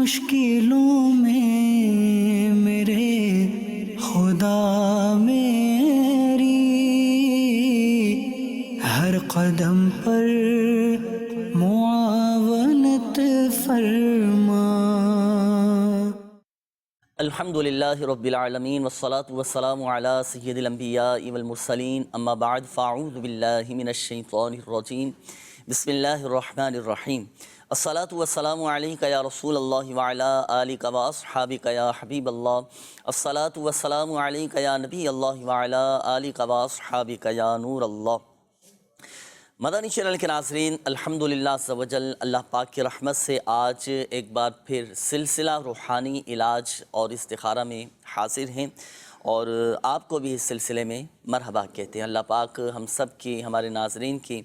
مشکلوں میں میرے خدا میری ہر قدم پر معاونت فرما۔ الحمدللہ رب العالمین والصلاة والسلام علی سید الانبیاء والمرسلین، اما بعد فاعوذ باللہ من الشیطان الرجیم، بسم اللہ الرحمن الرحیم۔ الصلاة والسلام علیکہ یا رسول اللہ وعلی آلکہ واصحابکہ یا حبیب اللہ۔ الصلاة والسلام علیکہ یا نبی اللہ وعلی آلکہ واصحابکہ یا نور اللہ۔ مدنی چینل کے ناظرین، الحمدللہ عز و جل اللہ پاک کی رحمت سے آج ایک بار پھر سلسلہ روحانی علاج اور استخارہ میں حاضر ہیں، اور آپ کو بھی اس سلسلے میں مرحبا کہتے ہیں۔ اللہ پاک ہم سب کی، ہمارے ناظرین کی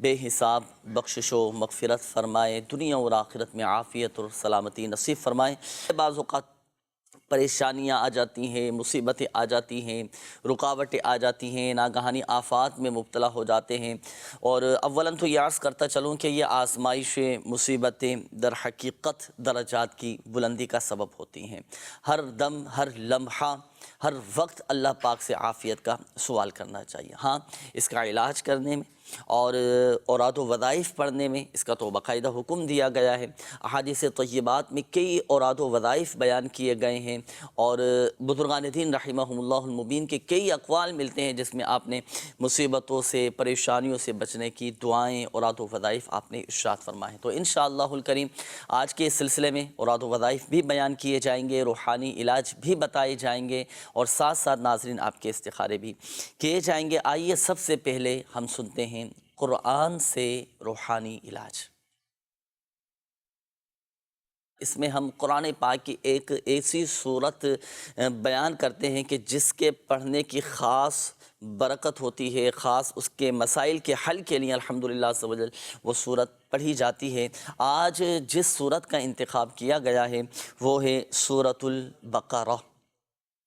بے حساب بخشش و مغفرت فرمائے، دنیا اور آخرت میں عافیت اور سلامتی نصیب فرمائے۔ بعض اوقات پریشانیاں آ جاتی ہیں، مصیبتیں آ جاتی ہیں، رکاوٹیں آ جاتی ہیں، ناگہانی آفات میں مبتلا ہو جاتے ہیں، اور اولاً تو یہ عرض کرتا چلوں کہ یہ آزمائشیں، مصیبتیں در حقیقت درجات کی بلندی کا سبب ہوتی ہیں۔ ہر دم، ہر لمحہ، ہر وقت اللہ پاک سے عافیت کا سوال کرنا چاہیے۔ ہاں، اس کا علاج کرنے میں اور اوراد و وظائف پڑھنے میں اس کا تو باقاعدہ حکم دیا گیا ہے۔ احادیث طیبات میں کئی اوراد و وظائف بیان کیے گئے ہیں، اور بزرگان دین رحمہم اللہ المبین کے کئی اقوال ملتے ہیں جس میں آپ نے مصیبتوں سے، پریشانیوں سے بچنے کی دعائیں، اوراد و وظائف آپ نے ارشاد فرمائے۔ تو انشاءاللہ الکریم آج کے اس سلسلے میں اوراد و وظائف بھی بیان کیے جائیں گے، روحانی علاج بھی بتائے جائیں گے، اور ساتھ ساتھ ناظرین آپ کے استخارے بھی کیے جائیں گے۔ آئیے سب سے پہلے ہم سنتے ہیں قرآن سے روحانی علاج۔ اس میں ہم قرآن پاک کی ایک ایسی صورت بیان کرتے ہیں کہ جس کے پڑھنے کی خاص برکت ہوتی ہے، خاص اس کے مسائل کے حل کے لیے الحمدللہ عز و جل وہ صورت پڑھی جاتی ہے۔ آج جس صورت کا انتخاب کیا گیا ہے وہ ہے سورۃ البقرہ۔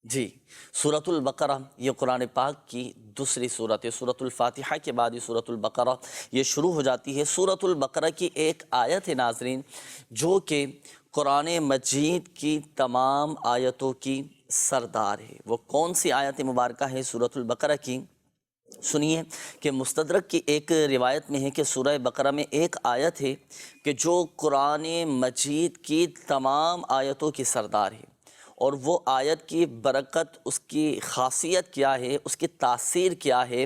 جی، سورۃ البقرہ یہ قرآن پاک کی دوسری صورت ہے۔ سورۃ الفاتحہ کے بعد یہ سورۃ البقرہ یہ شروع ہو جاتی ہے۔ سورۃ البقرہ کی ایک آیت ہے ناظرین جو کہ قرآن مجید کی تمام آیتوں کی سردار ہے۔ وہ کون سی آیت مبارکہ ہے سورۃ البقرہ کی؟ سنیے کہ مستدرک کی ایک روایت میں ہے کہ سورہ بقرہ میں ایک آیت ہے کہ جو قرآن مجید کی تمام آیتوں کی سردار ہے، اور وہ آیت کی برکت، اس کی خاصیت کیا ہے، اس کی تاثیر کیا ہے۔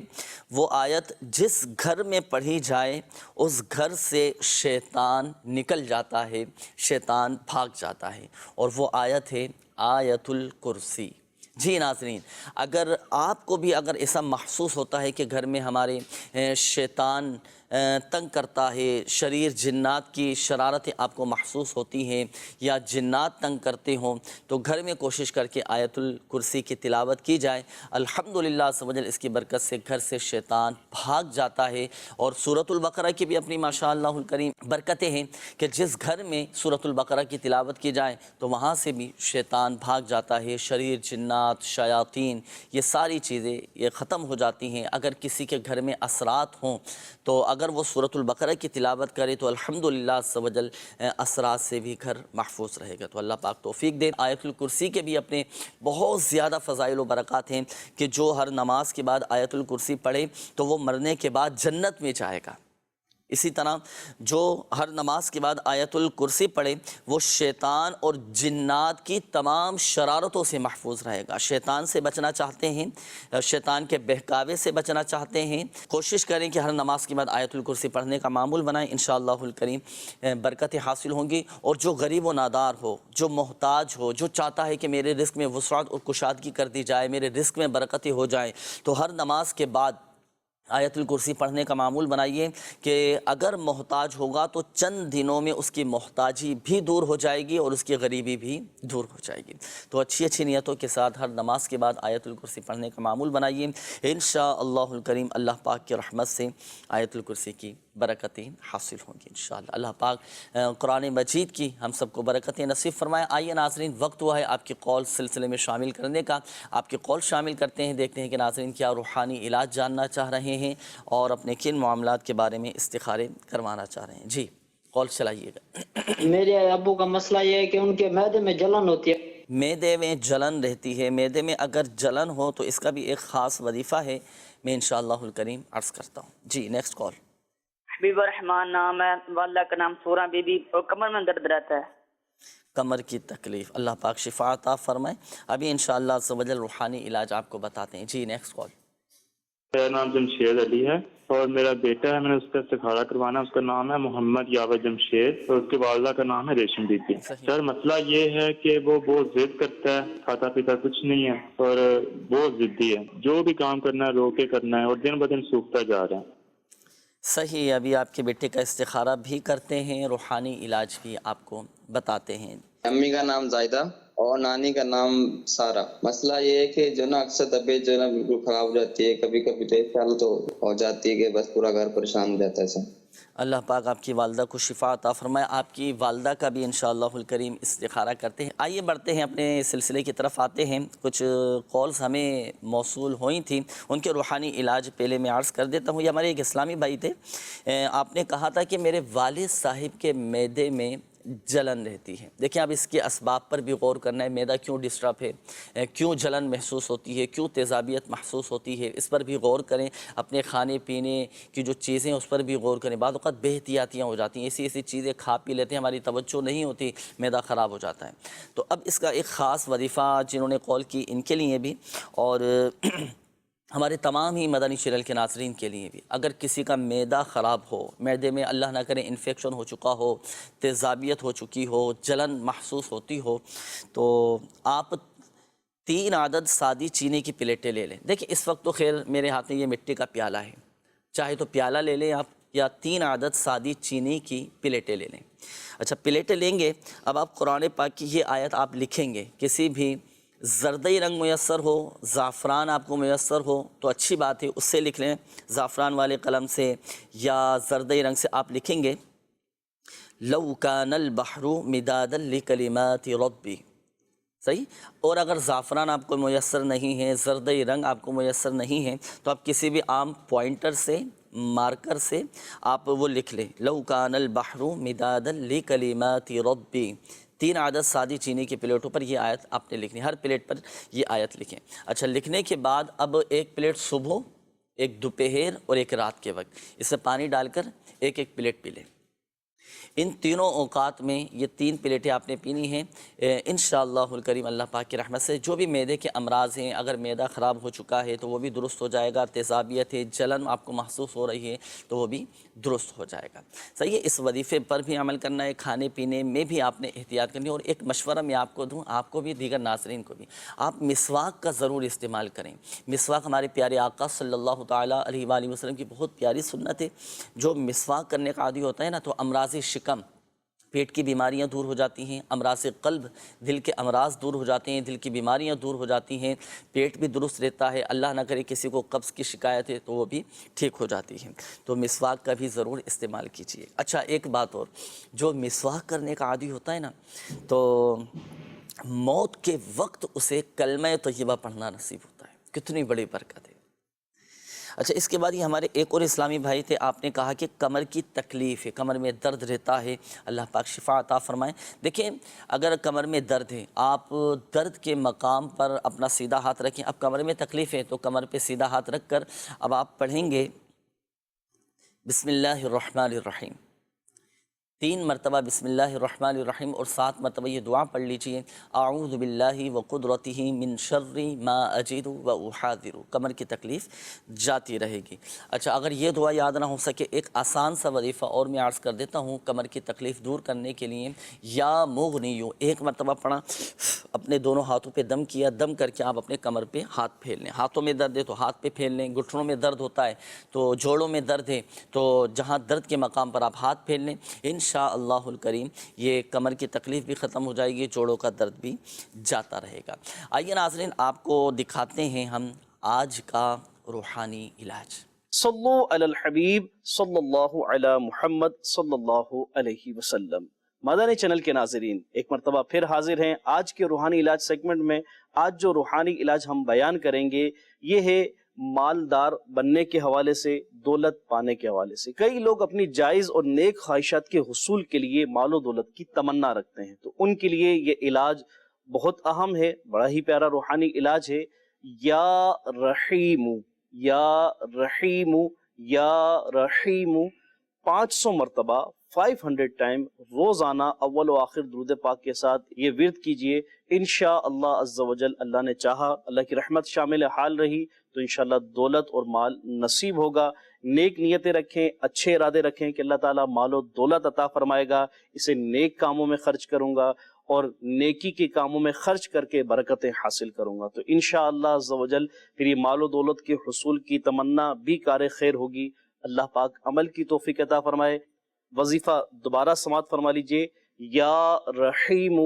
وہ آیت جس گھر میں پڑھی جائے اس گھر سے شیطان نکل جاتا ہے، شیطان بھاگ جاتا ہے، اور وہ آیت ہے آیت الکرسی۔ جی ناظرین، اگر آپ کو بھی اگر ایسا محسوس ہوتا ہے کہ گھر میں ہمارے شیطان تنگ کرتا ہے، شریر جنات کی شرارتیں آپ کو محسوس ہوتی ہیں، یا جنات تنگ کرتے ہوں، تو گھر میں کوشش کر کے آیت الکرسی کی تلاوت کی جائے۔ الحمدللہ عز و جل اس کی برکت سے گھر سے شیطان بھاگ جاتا ہے۔ اور سورۃ البقرہ کی بھی اپنی ماشاءاللہ الکریم برکتیں ہیں کہ جس گھر میں سورۃ البقرہ کی تلاوت کی جائے تو وہاں سے بھی شیطان بھاگ جاتا ہے، شریر جنات، شیاطین، یہ ساری چیزیں یہ ختم ہو جاتی ہیں۔ اگر کسی کے گھر میں اثرات ہوں تو اگر وہ سورۃ البقرہ کی تلاوت کرے تو الحمدللہ عز و جل اثرات سے بھی گھر محفوظ رہے گا۔ تو اللہ پاک توفیق دے۔ آیت الکرسی کے بھی اپنے بہت زیادہ فضائل و برکات ہیں کہ جو ہر نماز کے بعد آیت الکرسی پڑھے تو وہ مرنے کے بعد جنت میں جائے گا۔ اسی طرح جو ہر نماز کے بعد آیت الکرسی پڑھے وہ شیطان اور جنات کی تمام شرارتوں سے محفوظ رہے گا۔ شیطان سے بچنا چاہتے ہیں، شیطان کے بہکاوے سے بچنا چاہتے ہیں، کوشش کریں کہ ہر نماز کے بعد آیت الکرسی پڑھنے کا معمول بنائیں، انشاءاللہ الکریم برکتیں حاصل ہوں گی۔ اور جو غریب و نادار ہو، جو محتاج ہو، جو چاہتا ہے کہ میرے رزق میں وسعت اور کشادگی کر دی جائے، میرے رزق میں برکتیں ہو جائیں، تو ہر نماز کے بعد آیت الکرسی پڑھنے کا معمول بنائیے کہ اگر محتاج ہوگا تو چند دنوں میں اس کی محتاجی بھی دور ہو جائے گی اور اس کی غریبی بھی دور ہو جائے گی۔ تو اچھی اچھی نیتوں کے ساتھ ہر نماز کے بعد آیت الکرسی پڑھنے کا معمول بنائیے، انشاءاللہ الکریم اللہ پاک کی رحمت سے آیت الکرسی کی برکتیں حاصل ہوں گی انشاءاللہ۔ اللہ پاک قرآن مجید کی ہم سب کو برکتیں نصیب فرمائے۔ آئیے ناظرین، وقت ہوا ہے آپ کی قول سلسلے میں شامل کرنے کا۔ آپ کی قول شامل کرتے ہیں، دیکھتے ہیں کہ ناظرین کیا روحانی علاج جاننا چاہ رہے ہیں اور اپنے کن معاملات کے بارے میں استخارے کروانا چاہ رہے ہیں۔ جی کال چلائیے گا۔ میرے ابو کا مسئلہ یہ ہے کہ ان کے معدے میں جلن ہوتی ہے۔ معدے میں جلن رہتی ہے، معدے میں اگر جلن ہو تو اس کا بھی ایک خاص وظیفہ ہے، میں انشاءاللہ الکریم عرض کرتا ہوں۔ جی نیکسٹ کال۔ حبیب الرحمان نام ہے، والدہ کا نام سورہ بی بی، اور کمر میں درد رہتا ہے۔ کمر کی تکلیف، اللہ پاک شفا عطا فرمائے۔ ابھی انشاءاللہ عز و جل روحانی علاج آپ کو بتاتے ہیں۔ جی نیکسٹ کال۔ میرا نام جمشید علی ہے اور میرا بیٹا ہے، میں نے اس کا استخارہ کروانا ہے، اس کا نام ہے محمد یاور جمشید اور اس کی والدہ کا نام ہے ریشم بی بی۔ سر مسئلہ یہ ہے کہ وہ بہت ضد کرتا ہے، کھاتا پیتا کچھ نہیں ہے اور بہت ضدی ہے، جو بھی کام کرنا ہے رو کے کرنا ہے اور دن بدن سوکھتا جا رہا ہے۔ صحیح، ابھی آپ کے بیٹے کا استخارہ بھی کرتے ہیں، روحانی علاج بھی آپ کو بتاتے ہیں۔ امی کا نام زائدہ اور نانی کا نام سارا۔ مسئلہ یہ ہے کہ جو نا اکثر طبیعت جو ہے نا بالکل خراب ہو جاتی ہے، کبھی کبھی تو ایک سال تو ہو جاتی ہے کہ بس پورا گھر پریشان ہو جاتا ہے سر۔ اللہ پاک آپ کی والدہ کو شفا عطا فرمائے۔ آپ کی والدہ کا بھی انشاءاللہ الکریم استخارہ کرتے ہیں۔ آئیے بڑھتے ہیں، اپنے سلسلے کی طرف آتے ہیں۔ کچھ کالز ہمیں موصول ہوئی تھیں، ان کے روحانی علاج پہلے میں عرض کر دیتا ہوں۔ یہ ہمارے ایک اسلامی بھائی تھے، آپ نے کہا تھا کہ میرے والد صاحب کے معدے میں جلن رہتی ہے۔ دیکھیں اب اس کے اسباب پر بھی غور کرنا ہے، معدہ کیوں ڈسٹرب ہے، کیوں جلن محسوس ہوتی ہے، کیوں تیزابیت محسوس ہوتی ہے، اس پر بھی غور کریں۔ اپنے کھانے پینے کی جو چیزیں اس پر بھی غور کریں۔ بعض اوقات بے احتیاطیاں ہو جاتی ہیں، ایسی چیزیں کھا پی لیتے ہیں، ہماری توجہ نہیں ہوتی، معدہ خراب ہو جاتا ہے۔ تو اب اس کا ایک خاص وظیفہ جنہوں نے کال کی ان کے لیے بھی اور ہمارے تمام ہی مدنی چینل کے ناظرین کے لیے بھی، اگر کسی کا معدہ خراب ہو، معدے میں اللہ نہ کرے انفیکشن ہو چکا ہو، تیزابیت ہو چکی ہو، جلن محسوس ہوتی ہو، تو آپ 3 عدد سادی چینی کی پلیٹیں لے لیں۔ دیکھیں اس وقت تو خیر میرے ہاتھ میں یہ مٹی کا پیالہ ہے، چاہے تو پیالہ لے لیں آپ، یا 3 عدد سادی چینی کی پلیٹیں لے لیں۔ اچھا پلیٹیں لیں گے، اب آپ قرآن پاک کی یہ آیت آپ لکھیں گے، کسی بھی زردئی رنگ میسر ہو، زعفران آپ کو میسر ہو تو اچھی بات ہے، اس سے لکھ لیں، زعفران والے قلم سے یا زردئی رنگ سے آپ لکھیں گے لو کان البحر مدادا لکلمات ربی، صحیح۔ اور اگر زعفران آپ کو میسر نہیں ہے، زردئی رنگ آپ کو میسر نہیں ہے، تو آپ کسی بھی عام پوائنٹر سے، مارکر سے آپ وہ لکھ لیں، لو کان البحر مدادا لکلمات ربی۔ 3 عدد سادی چینی کی پلیٹوں پر یہ آیت آپ نے لکھنی، ہر پلیٹ پر یہ آیت لکھیں۔ اچھا لکھنے کے بعد اب ایک پلیٹ صبح، ایک دوپہر اور ایک رات کے وقت اس میں پانی ڈال کر ایک ایک پلیٹ پی لیں۔ ان تینوں اوقات میں یہ 3 پلیٹیں آپ نے پینی ہیں۔ انشاءاللہ الکریم اللہ پاک کی رحمت سے جو بھی معدے کے امراض ہیں، اگر معدہ خراب ہو چکا ہے تو وہ بھی درست ہو جائے گا، تیزابیت ہے، جلن آپ کو محسوس ہو رہی ہے تو وہ بھی درست ہو جائے گا۔ صحیح ہے، اس وظیفے پر بھی عمل کرنا ہے، کھانے پینے میں بھی آپ نے احتیاط کرنی ہے۔ اور ایک مشورہ میں آپ کو دوں، آپ کو بھی دیگر ناظرین کو بھی، آپ مسواک کا ضرور استعمال کریں۔ مسواک ہمارے پیارے آقا صلی اللہ تعالیٰ علیہ وآلہ وسلم کی بہت پیاری سنت ہے۔ جو مسواک کرنے کا عادی ہوتا ہے نا، تو امراض شکم، پیٹ کی بیماریاں دور ہو جاتی ہیں، امراض قلب، دل کے امراض دور ہو جاتے ہیں، دل کی بیماریاں دور ہو جاتی ہیں، پیٹ بھی درست رہتا ہے، اللہ نہ کرے کسی کو قبض کی شکایت ہے تو وہ بھی ٹھیک ہو جاتی ہے۔ تو مسواک کا بھی ضرور استعمال کیجیے۔ اچھا ایک بات اور، جو مسواک کرنے کا عادی ہوتا ہے نا، تو موت کے وقت اسے کلمہ طیبہ پڑھنا نصیب ہوتا ہے، کتنی بڑی برکت ہے۔ اچھا اس کے بعد یہ ہمارے ایک اور اسلامی بھائی تھے، آپ نے کہا کہ کمر کی تکلیف ہے، کمر میں درد رہتا ہے، اللہ پاک شفا عطا فرمائیں۔ دیکھیں اگر کمر میں درد ہے، آپ درد کے مقام پر اپنا سیدھا ہاتھ رکھیں۔ اب کمر میں تکلیف ہے تو کمر پہ سیدھا ہاتھ رکھ کر اب آپ پڑھیں گے بسم اللہ الرحمن الرحیم، 3 مرتبہ بسم اللہ الرحمن الرحیم، اور 7 مرتبہ یہ دعا پڑھ لیجئے، اعوذ باللہ وقدرتہ من شر ما اجد و احاذر۔ کمر کی تکلیف جاتی رہے گی۔ اچھا اگر یہ دعا یاد نہ ہو سکے، ایک آسان سا وظیفہ اور میں عرض کر دیتا ہوں کمر کی تکلیف دور کرنے کے لیے، یا مغنیو 1 مرتبہ پڑھا، اپنے دونوں ہاتھوں پہ دم کیا، دم کر کے آپ اپنے کمر پہ ہاتھ پھیر لیں۔ ہاتھوں میں درد ہے تو ہاتھ پہ پھیر لیں، گھٹنوں میں درد ہوتا ہے تو جوڑوں میں درد ہے تو جہاں درد کے مقام پر آپ ہاتھ پھیر لیں، انشاءاللہ الکریم یہ کمر کی تکلیف بھی ختم ہو جائے گی، جوڑوں کا درد بھی جاتا رہے گا۔ آئیے ناظرین آپ کو دکھاتے ہیں ہم آج کا روحانی علاج۔ صلو علی الحبیب صلی اللہ علی محمد صلی اللہ علیہ وسلم۔ مدنی چینل کے ناظرین ایک مرتبہ پھر حاضر ہیں آج کے روحانی علاج سیگمنٹ میں۔ آج جو روحانی علاج ہم بیان کریں گے یہ ہے مالدار بننے کے حوالے سے، دولت پانے کے حوالے سے۔ کئی لوگ اپنی جائز اور نیک خواہشات کے حصول کے لیے مال و دولت کی تمنا رکھتے ہیں، تو ان کے لیے یہ علاج بہت اہم ہے، بڑا ہی پیارا روحانی علاج ہے۔ یا رحیم، یا رحیم، یا رحیم 500 مرتبہ 500 ٹائم روزانہ اول و آخر درود پاک کے ساتھ یہ ورد کیجئے۔ انشاءاللہ عز و جل، اللہ نے چاہا، اللہ کی رحمت شامل حال رہی تو انشاءاللہ دولت اور مال نصیب ہوگا۔ نیک نیتیں رکھیں، اچھے ارادے رکھیں کہ اللہ تعالیٰ مال و دولت عطا فرمائے گا، اسے نیک کاموں میں خرچ کروں گا اور نیکی کے کاموں میں خرچ کر کے برکتیں حاصل کروں گا، تو انشاءاللہ عز و جل پھر یہ مال و دولت کے حصول کی تمنا بھی کار خیر ہوگی۔ اللہ پاک عمل کی توفیق عطا فرمائے۔ وظیفہ دوبارہ سماعت فرما لیجئے، یا رحیم،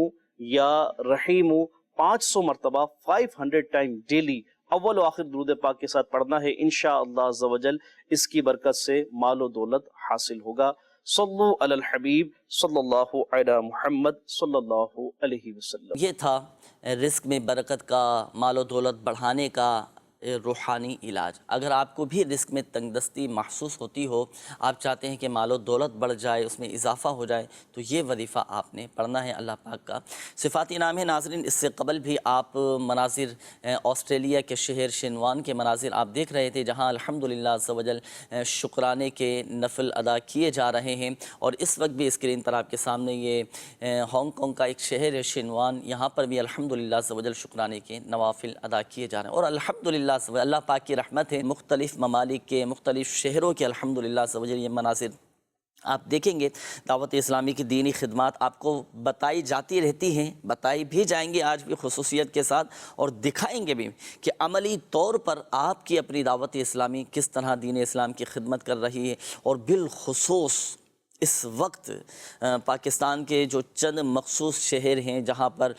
یا رحیم 500 مرتبہ 500 ٹائم ڈیلی اول و آخر درود پاک کے ساتھ پڑھنا ہے۔ انشاءاللہ عز و جل اس کی برکت سے مال و دولت حاصل ہوگا۔ صلو علی الحبیب صلی اللہ علی محمد صلی اللہ علیہ وسلم۔ یہ تھا رزق میں برکت کا، مال و دولت بڑھانے کا روحانی علاج۔ اگر آپ کو بھی رزق میں تنگ دستی محسوس ہوتی ہو، آپ چاہتے ہیں کہ مال و دولت بڑھ جائے، اس میں اضافہ ہو جائے، تو یہ وظیفہ آپ نے پڑھنا ہے اللہ پاک کا۔ صفاتی نام ہے ناظرین، اس سے قبل بھی آپ مناظر آسٹریلیا کے شہر شنوان کے مناظر آپ دیکھ رہے تھے، جہاں الحمدللہ عز و جل شکرانے کے نفل ادا کیے جا رہے ہیں۔ اور اس وقت بھی اسکرین پر آپ کے سامنے یہ ہانگ کانگ کا ایک شہر ہے شنوان، یہاں پر بھی الحمدللہ عز و جل شکرانے کے نوافل ادا کیے جا رہے ہیں۔ اور الحمدللہ اللہ پاک کی رحمت ہے، مختلف ممالک کے، مختلف شہروں کے الحمدللہ عز و جل یہ مناظر آپ دیکھیں گے۔ دعوت اسلامی کی دینی خدمات آپ کو بتائی جاتی رہتی ہیں، بتائی بھی جائیں گے آج بھی خصوصیت کے ساتھ، اور دکھائیں گے بھی کہ عملی طور پر آپ کی اپنی دعوت اسلامی کس طرح دین اسلام کی خدمت کر رہی ہے۔ اور بالخصوص اس وقت پاکستان کے جو چند مخصوص شہر ہیں جہاں پر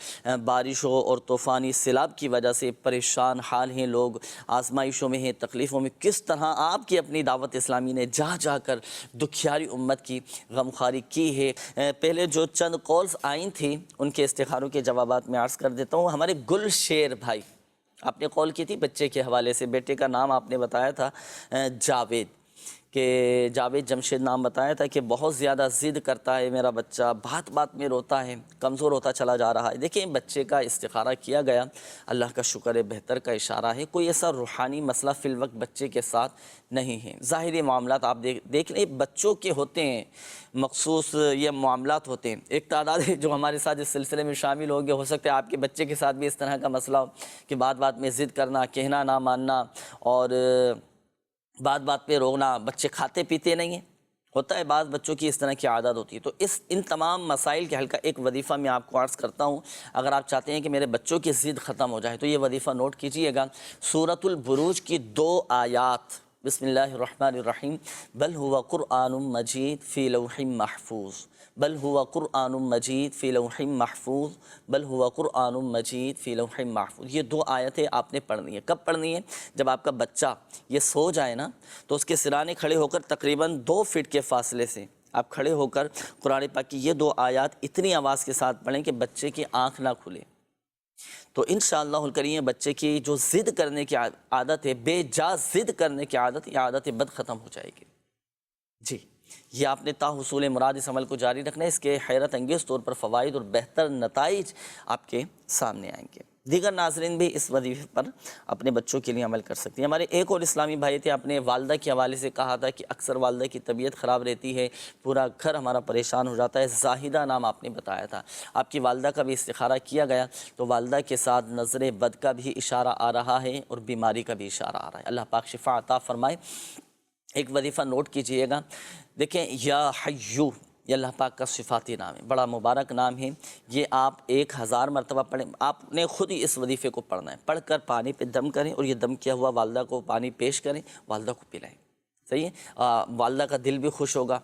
بارشوں اور طوفانی سیلاب کی وجہ سے پریشان حال ہیں لوگ، آزمائشوں میں ہیں، تکلیفوں میں، کس طرح آپ کی اپنی دعوت اسلامی نے جا جا کر دکھیاری امت کی غمخواری کی ہے۔ پہلے جو چند کالز آئیں تھیں ان کے استخاروں کے جوابات میں عرض کر دیتا ہوں۔ ہمارے گل شیر بھائی، آپ نے کال کی تھی بچے کے حوالے سے، بیٹے کا نام آپ نے بتایا تھا جاوید، کہ جاوید جمشید نام بتایا تھا کہ بہت زیادہ ضد کرتا ہے میرا بچہ، بات بات میں روتا ہے، کمزور ہوتا چلا جا رہا ہے۔ دیکھیں بچے کا استخارہ کیا گیا، اللہ کا شکر ہے، بہتر کا اشارہ ہے، کوئی ایسا روحانی مسئلہ فی الوقت بچے کے ساتھ نہیں ہے۔ ظاہری معاملات آپ دیکھ لیں بچوں کے ہوتے ہیں، مخصوص یہ معاملات ہوتے ہیں۔ ایک تعداد ہے جو ہمارے ساتھ اس سلسلے میں شامل ہوں گے، ہو سکتا ہے آپ کے بچے کے ساتھ بھی اس طرح کا مسئلہ ہو کہ بات بات میں ضد کرنا، کہنا نہ ماننا، اور بات بات پہ رونا، بچے کھاتے پیتے نہیں ہیں، ہوتا ہے بعض بچوں کی اس طرح کی عادت ہوتی ہے۔ تو ان تمام مسائل کے حل کا ایک وظیفہ میں آپ کو عرض کرتا ہوں۔ اگر آپ چاہتے ہیں کہ میرے بچوں کی ضد ختم ہو جائے تو یہ وظیفہ نوٹ کیجئے گا۔ سورۃ البروج کی 2 آیات، بسم اللہ الرحمن الرحیم، بل هو قرآن مجید فی لوح محفوظ، بل هو قرآن مجید فی لوح محفوظ، بل هو قرآن مجید فی لوح محفوظ۔ یہ 2 آیتیں آپ نے پڑھنی ہے۔ کب پڑھنی ہے؟ جب آپ کا بچہ یہ سو جائے نا تو اس کے سرانے کھڑے ہو کر تقریباً 2 فٹ کے فاصلے سے آپ کھڑے ہو کر قرآن پاک کی یہ 2 آیات اتنی آواز کے ساتھ پڑھیں کہ بچے کی آنکھ نہ کھلے، تو انشاءاللہ الکریم بچے کی جو ضد کرنے کی عادت ہے، بے جا ضد کرنے کی عادت، یہ عادت بد ختم ہو جائے گی۔ جی، یہ آپ نے تا حصول مراد اس عمل کو جاری رکھنا ہے، اس کے حیرت انگیز طور پر فوائد اور بہتر نتائج آپ کے سامنے آئیں گے۔ دیگر ناظرین بھی اس وظیفے پر اپنے بچوں کے لیے عمل کر سکتے ہیں۔ ہمارے ایک اور اسلامی بھائی تھے، اپنے والدہ کے حوالے سے کہا تھا کہ اکثر والدہ کی طبیعت خراب رہتی ہے، پورا گھر ہمارا پریشان ہو جاتا ہے۔ زاہدہ نام آپ نے بتایا تھا، آپ کی والدہ کا بھی استخارہ کیا گیا تو والدہ کے ساتھ نظر بد کا بھی اشارہ آ رہا ہے اور بیماری کا بھی اشارہ آ رہا ہے۔ اللہ پاک شفا عطا فرمائے۔ ایک وظیفہ نوٹ کیجئے گا، دیکھیں یا حیو، یہ اللہ پاک کا صفاتی نام ہے، بڑا مبارک نام ہے۔ یہ آپ 1000 مرتبہ پڑھیں، آپ نے خود ہی اس وظیفے کو پڑھنا ہے، پڑھ کر پانی پہ دم کریں اور یہ دم کیا ہوا والدہ کو پانی پیش کریں، والدہ کو پلائیں، صحیح ہے؟ والدہ کا دل بھی خوش ہوگا۔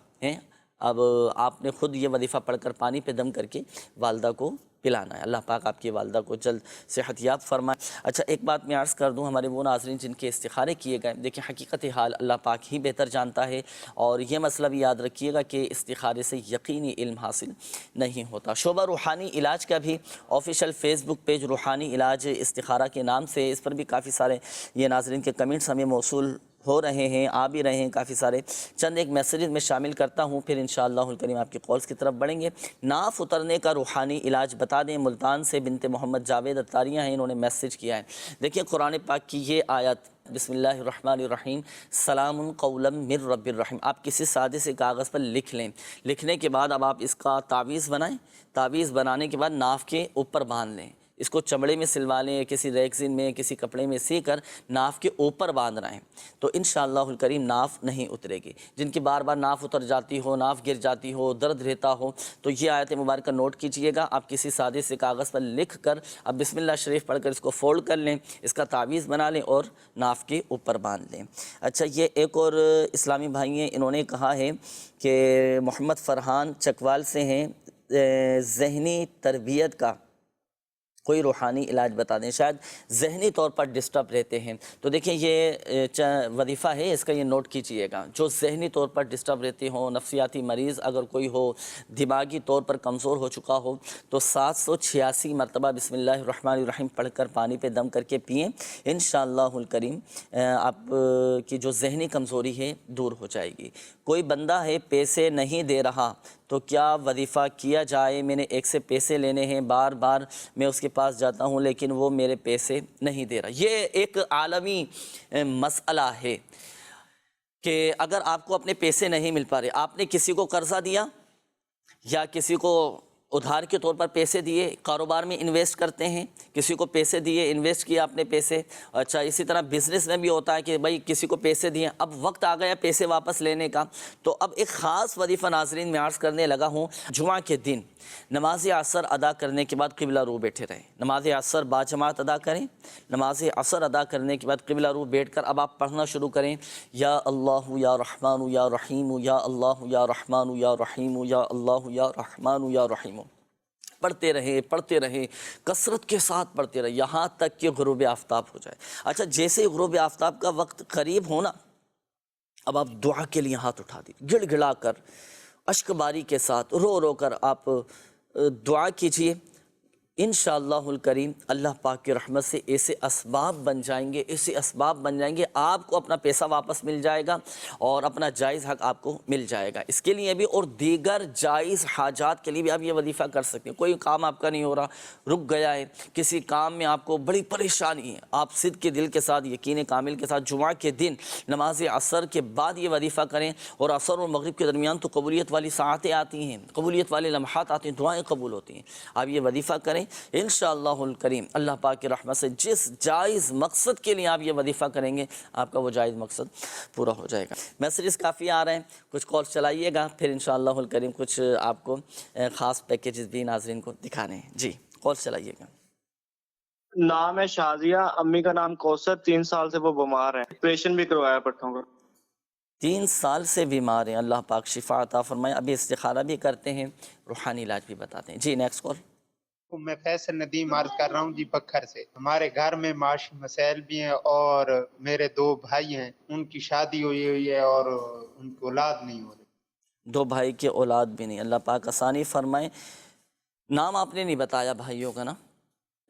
اب آپ نے خود یہ وظیفہ پڑھ کر پانی پہ دم کر کے والدہ کو پلانا ہے۔ اللہ پاک آپ کی والدہ کو جلد صحت یاب فرمائے۔ اچھا ایک بات میں عرض کر دوں، ہمارے وہ ناظرین جن کے استخارے کیے گئے، دیکھیں حقیقت حال اللہ پاک ہی بہتر جانتا ہے، اور یہ مسئلہ بھی یاد رکھیے گا کہ استخارے سے یقینی علم حاصل نہیں ہوتا۔ شعبہ روحانی علاج کا بھی آفیشیل فیس بک پیج روحانی علاج استخارہ کے نام سے، اس پر بھی کافی سارے یہ ناظرین کے کمنٹس ہمیں موصول ہو رہے ہیں، آ بھی رہے ہیں کافی سارے۔ چند ایک میسیجز میں شامل کرتا ہوں، پھر انشاءاللہ الکریم آپ کی کالز کی طرف بڑھیں گے۔ ناف اترنے کا روحانی علاج بتا دیں، ملتان سے بنت محمد جاوید اتاریہ ہیں، انہوں نے میسیج کیا ہے۔ دیکھیں قرآن پاک کی یہ آیت، بسم اللہ الرحمن الرحیم، سلام قولا من رب الرحیم، آپ کسی سادے سے کاغذ پر لکھ لیں۔ لکھنے کے بعد اب آپ اس کا تعویذ بنائیں، تعویذ بنانے کے بعد ناف کے اوپر باندھ لیں، اس کو چمڑے میں سلوا لیں، کسی ریگزین میں کسی کپڑے میں سی کر ناف کے اوپر باندھ رہے ہیں، تو انشاءاللہ الکریم ناف نہیں اترے گی۔ جن کی بار بار ناف اتر جاتی ہو، ناف گر جاتی ہو، درد رہتا ہو، تو یہ آیت مبارکہ نوٹ کیجئے گا۔ آپ کسی سادے سے کاغذ پر لکھ کر اب بسم اللہ شریف پڑھ کر اس کو فولڈ کر لیں، اس کا تعویذ بنا لیں اور ناف کے اوپر باندھ لیں۔ اچھا یہ ایک اور اسلامی بھائی ہیں، انہوں نے کہا ہے کہ محمد فرحان چکوال سے ہیں، ذہنی تربیت کا کوئی روحانی علاج بتا دیں، شاید ذہنی طور پر ڈسٹرب رہتے ہیں۔ تو دیکھیں یہ وظیفہ ہے، اس کا یہ نوٹ کیجئے گا، جو ذہنی طور پر ڈسٹرب رہتے ہوں، نفسیاتی مریض اگر کوئی ہو، دماغی طور پر کمزور ہو چکا ہو، تو 786 مرتبہ بسم اللہ الرحمن الرحیم پڑھ کر پانی پہ دم کر کے پئیں، انشاءاللہ الکریم آپ کی جو ذہنی کمزوری ہے دور ہو جائے گی۔ کوئی بندہ ہے پیسے نہیں دے رہا، تو کیا وظیفہ کیا جائے؟ میں نے ایک سے پیسے لینے ہیں، بار بار میں اس کے پاس جاتا ہوں لیکن وہ میرے پیسے نہیں دے رہا۔ یہ ایک عالمی مسئلہ ہے کہ اگر آپ کو اپنے پیسے نہیں مل پا رہے، آپ نے کسی کو قرضہ دیا یا کسی کو ادھار کے طور پر پیسے دیے، کاروبار میں انویسٹ کرتے ہیں، کسی کو پیسے دیے، انویسٹ کیا اپنے پیسے۔ اچھا اسی طرح بزنس میں بھی ہوتا ہے کہ بھائی کسی کو پیسے دیے، اب وقت آ گیا پیسے واپس لینے کا، تو اب ایک خاص وظیفہ ناظرین میں عرض کرنے لگا ہوں۔ جمعہ کے دن نماز عصر ادا کرنے کے بعد قبلہ رو بیٹھے رہیں، نماز عصر باجماعت ادا کریں، نماز عصر ادا کرنے کے بعد قبلہ رو بیٹھ کر اب آپ پڑھنا شروع کریں، یا اللہ یا رحمان یا رحیم، یا اللہ یا رحمان یا رحیم، یا اللہ یا رحمان یا رحیم، پڑھتے رہیں کثرت کے ساتھ پڑھتے رہیں یہاں تک کہ غروب آفتاب ہو جائے۔ اچھا جیسے غروب آفتاب کا وقت قریب ہونا، اب آپ دعا کے لیے ہاتھ اٹھا دیجیے، گڑ گڑا کر، اشک باری کے ساتھ، رو رو کر آپ دعا کیجئے۔ انشاءاللہ الکریم اللہ پاک کی رحمت سے ایسے اسباب بن جائیں گے، آپ کو اپنا پیسہ واپس مل جائے گا اور اپنا جائز حق آپ کو مل جائے گا۔ اس کے لیے بھی اور دیگر جائز حاجات کے لیے بھی آپ یہ وظیفہ کر سکتے ہیں۔ کوئی کام آپ کا نہیں ہو رہا، رک گیا ہے، کسی کام میں آپ کو بڑی پریشانی ہے، آپ صدق کے دل کے ساتھ، یقین کامل کے ساتھ جمعہ کے دن نماز عصر کے بعد یہ وظیفہ کریں، اور عصر اور مغرب کے درمیان تو قبولیت والی ساعتیں آتی ہیں، قبولیت والے لمحات آتے ہیں، دعائیں قبول ہوتی ہیں۔ آپ یہ وظیفہ کریں انشاءاللہ الکریم، اللہ پاک کی رحمت سے جس جائز مقصد کے لیے آپ یہ وظیفہ کریں گے، آپ کا وہ جائز مقصد پورا ہو جائے گا۔ میسیجز کافی آ رہے ہیں، کچھ کالز چلائیے گا، پھر انشاءاللہ الکریم کچھ آپ کو خاص پیکیجز بھی ناظرین کو دکھانے ہیں۔ جی کالز چلائیے گا۔ نام ہے شازیہ، امی کا نام کوثر، 3 سال سے وہ بیمار ہیں، آپریشن بھی کروایا پٹھوں کا۔ 3 سال سے بیمار ہیں، اللہ پاک شفا عطا فرمائے۔ ابھی استخارہ بھی کرتے ہیں، روحانی علاج بھی بتاتے ہیں۔ جی نیکسٹ کال۔ میں فیصل ندیم عرض کر رہا ہوں جی بکھر سے۔ ہمارے گھر میں معاشی مسائل بھی ہیں اور میرے 2 بھائی ہیں، ان کی شادی ہوئی ہے اور ان کی اولاد نہیں ہو رہی۔ 2 بھائی کی اولاد بھی نہیں، اللہ پاک آسانی فرمائے۔ نام آپ نے نہیں بتایا بھائیوں کا نا،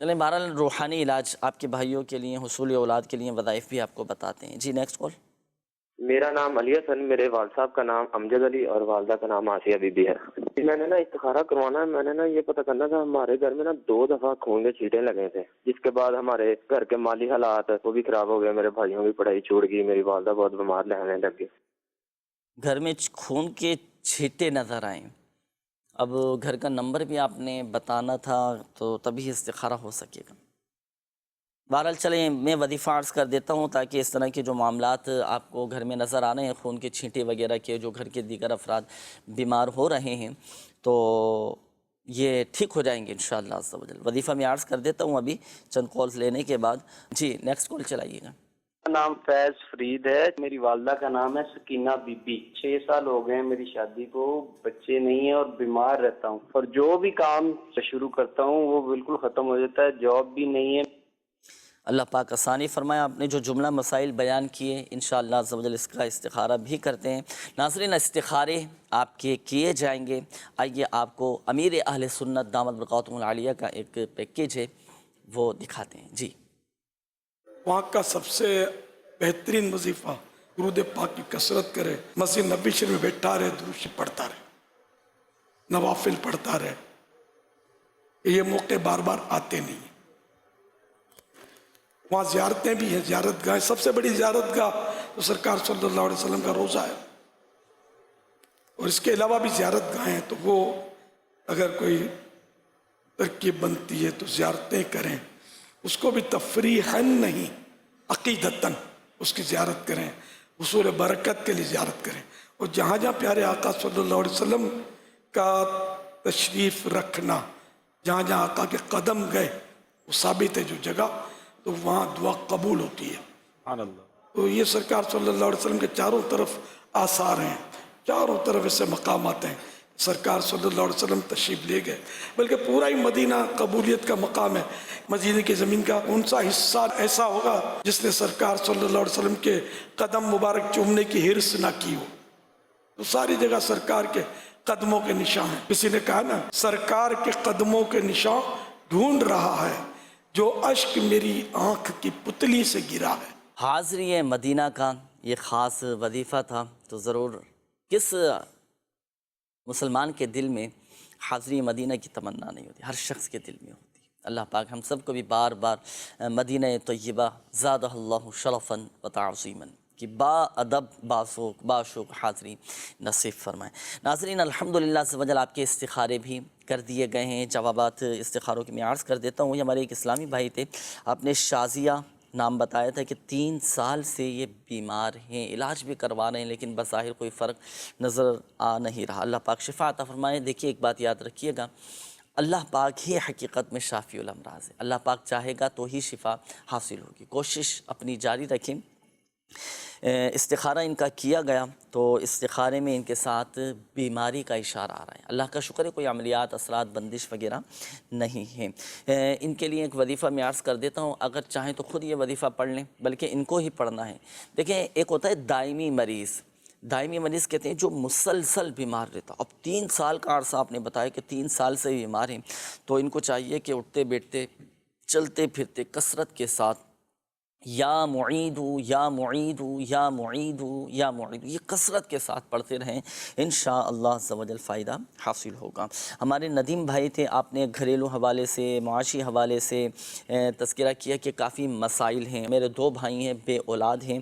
چلیں بہرحال روحانی علاج آپ کے بھائیوں کے لیے، حصول اولاد کے لیے وظائف بھی آپ کو بتاتے ہیں۔ جی نیکسٹ کال۔ میرا نام علی حسن، میرے والد صاحب کا نام امجد علی اور والدہ کا نام آسیہ بی بی ہے۔ میں نے استخارہ کروانا ہے، میں نے یہ پتہ کرنا تھا، ہمارے گھر میں 2 دفعہ خون کے چھینٹے لگے تھے، جس کے بعد ہمارے گھر کے مالی حالات وہ بھی خراب ہو گئے، میرے بھائیوں کی پڑھائی چھوٹ گئی، میری والدہ بہت بیمار رہنے لگ گئی۔ گھر میں خون کے چھینٹے نظر آئیں، اب گھر کا نمبر بھی آپ نے بتانا تھا تو تبھی استخارہ ہو سکے گا۔ بہرحال چلیں میں وظیفہ عرض کر دیتا ہوں تاکہ اس طرح کے جو معاملات آپ کو گھر میں نظر آ رہے ہیں، خون کے چھینٹے وغیرہ کے، جو گھر کے دیگر افراد بیمار ہو رہے ہیں، تو یہ ٹھیک ہو جائیں گے انشاءاللہ عز و جل۔ وظیفہ میں عرض کر دیتا ہوں ابھی چند کالز لینے کے بعد۔ جی نیکسٹ کال چلائیے گا۔ نام فیض فرید ہے. میری والدہ کا نام ہے سکینہ بی بی. 6 سال ہو گئے ہیں میری شادی کو, بچے نہیں ہیں اور بیمار رہتا ہوں, اور جو بھی کام شروع کرتا ہوں وہ بالکل ختم ہو جاتا ہے, جاب بھی نہیں ہے. اللہ پاک آسانی فرمائے. آپ نے جو جملہ مسائل بیان کیے انشاءاللہ عز و جل اس کا استخارہ بھی کرتے ہیں. ناظرین, استخارے آپ کے کیے جائیں گے. آئیے آپ کو امیر اہل سنت دامت برکاتہم العالیہ کا ایک پیکیج ہے وہ دکھاتے ہیں. جی, وہاں کا سب سے بہترین وظیفہ درود پاک کی کثرت کرے, مسجد نبی شریف میں بیٹھا رہے, درود شریف پڑھتا رہے, نوافل پڑھتا رہے. یہ موقع بار بار آتے نہیں. وہاں زیارتیں بھی ہیں, زیارت گاہ. سب سے بڑی زیارت گاہ تو سرکار صلی اللہ علیہ وسلم کا روضہ ہے, اور اس کے علاوہ بھی زیارت گاہیں ہیں. تو وہ اگر کوئی ترکیب بنتی ہے تو زیارتیں کریں, اس کو بھی تفریحاً نہیں عقیدتاً اس کی زیارت کریں, حصول برکت کے لیے زیارت کریں. اور جہاں جہاں پیارے آقا صلی اللہ علیہ وسلم کا تشریف رکھنا, جہاں جہاں آقا کے قدم گئے وہ ثابت ہے جو جگہ, تو وہاں دعا قبول ہوتی ہے. سبحان اللہ. تو یہ سرکار صلی اللہ علیہ وسلم کے چاروں طرف آثار ہیں, چاروں طرف ایسے مقامات ہیں. سرکار صلی اللہ علیہ وسلم تشریف لے گئے, بلکہ پورا ہی مدینہ قبولیت کا مقام ہے. مدینہ کی زمین کا کون سا حصہ ایسا ہوگا جس نے سرکار صلی اللہ علیہ وسلم کے قدم مبارک چومنے کی حرص نہ کی ہو. تو ساری جگہ سرکار کے قدموں کے نشان ہیں. کسی نے کہا نا, سرکار کے قدموں کے نشان ڈھونڈ رہا ہے جو اشک میری آنکھ کی پتلی سے گرا ہے. حاضری مدینہ کا یہ خاص وظیفہ تھا. تو ضرور کس مسلمان کے دل میں حاضری مدینہ کی تمنا نہیں ہوتی؟ ہر شخص کے دل میں ہوتی. اللہ پاک ہم سب کو بھی بار بار مدینہ طیبہ زادہ اللہ شرفاً و تعظیماً کی با ادب با شوق حاضری نصیب فرمائیں. ناظرین, الحمدللہ عز و جل آپ کے استخارے بھی کر دیے گئے ہیں. جوابات استخاروں کے میں عرض کر دیتا ہوں. یہ ہمارے ایک اسلامی بھائی تھے, آپ نے شازیہ نام بتایا تھا کہ 3 سال سے یہ بیمار ہیں, علاج بھی کروا رہے ہیں لیکن بظاہر کوئی فرق نظر آ نہیں رہا. اللہ پاک شفا عطا فرمائے. دیکھیے, ایک بات یاد رکھیے گا, اللہ پاک ہی حقیقت میں شافی الامراض ہے. اللہ پاک چاہے گا تو ہی شفا حاصل ہوگی. کوشش اپنی جاری رکھیں. استخارہ ان کا کیا گیا تو استخارے میں ان کے ساتھ بیماری کا اشارہ آ رہا ہے. اللہ کا شکر ہے کوئی عملیات, اثرات, بندش وغیرہ نہیں ہیں. ان کے لیے ایک وظیفہ میں عرض کر دیتا ہوں, اگر چاہیں تو خود یہ وظیفہ پڑھ لیں, بلکہ ان کو ہی پڑھنا ہے. دیکھیں, ایک ہوتا ہے دائمی مریض. دائمی مریض کہتے ہیں جو مسلسل بیمار رہتا. اب 3 سال کا عرصہ آپ نے بتایا کہ 3 سال سے بیمار ہیں, تو ان کو چاہیے کہ اٹھتے بیٹھتے چلتے پھرتے کثرت کے ساتھ یا معیدو یا معیدو یا معیدو یا معیدو یہ کثرت کے ساتھ پڑھتے رہیں. انشاءاللہ عز و جل فائدہ حاصل ہوگا. ہمارے ندیم بھائی تھے, آپ نے گھریلو حوالے سے, معاشی حوالے سے تذکرہ کیا کہ کافی مسائل ہیں. میرے 2 بھائی ہیں, بے اولاد ہیں,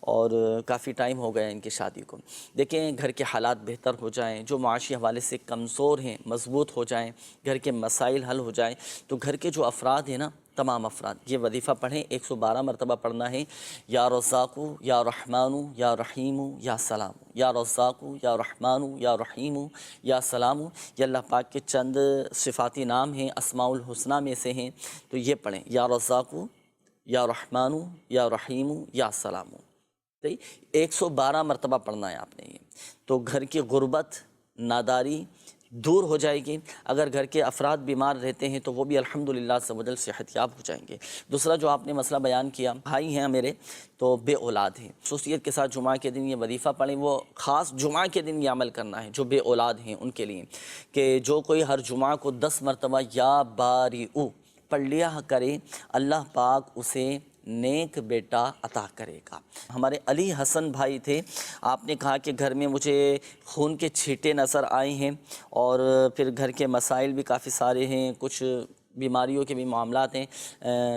اور کافی ٹائم ہو گیا ان کی شادی کو. دیکھیں, گھر کے حالات بہتر ہو جائیں, جو معاشی حوالے سے کمزور ہیں مضبوط ہو جائیں, گھر کے مسائل حل ہو جائیں, تو گھر کے جو افراد ہیں نا, تمام افراد یہ وظیفہ پڑھیں. 112 مرتبہ پڑھنا ہے. یا رزاقو یا رحمانو یا رحیمو یا سلامو, یا رزاقو یا رحمانو یا رحیمو یا سلامو. یہ اللہ پاک کے چند صفاتی نام ہیں, اسماء الحسنہ میں سے ہیں, تو یہ پڑھیں. یا رزاقو یا رحمانو یا رحیمو یا سلامو. 112 مرتبہ پڑھنا ہے آپ نے. یہ تو گھر کی غربت, ناداری دور ہو جائے گی. اگر گھر کے افراد بیمار رہتے ہیں تو وہ بھی الحمدللہ عز و جل صحت یاب ہو جائیں گے. دوسرا جو آپ نے مسئلہ بیان کیا, بھائی ہیں میرے تو بے اولاد ہیں, خصوصیت کے ساتھ جمعہ کے دن یہ وظیفہ پڑھیں. وہ خاص جمعہ کے دن یہ عمل کرنا ہے جو بے اولاد ہیں ان کے لیے, کہ جو کوئی ہر جمعہ کو 10 مرتبہ یا باریعو پڑھ لیا کرے, اللہ پاک اسے نیک بیٹا عطا کرے گا. ہمارے علی حسن بھائی تھے, آپ نے کہا کہ گھر میں مجھے خون کے چھینٹے نظر آئے ہیں, اور پھر گھر کے مسائل بھی کافی سارے ہیں, کچھ بیماریوں کے بھی معاملات ہیں.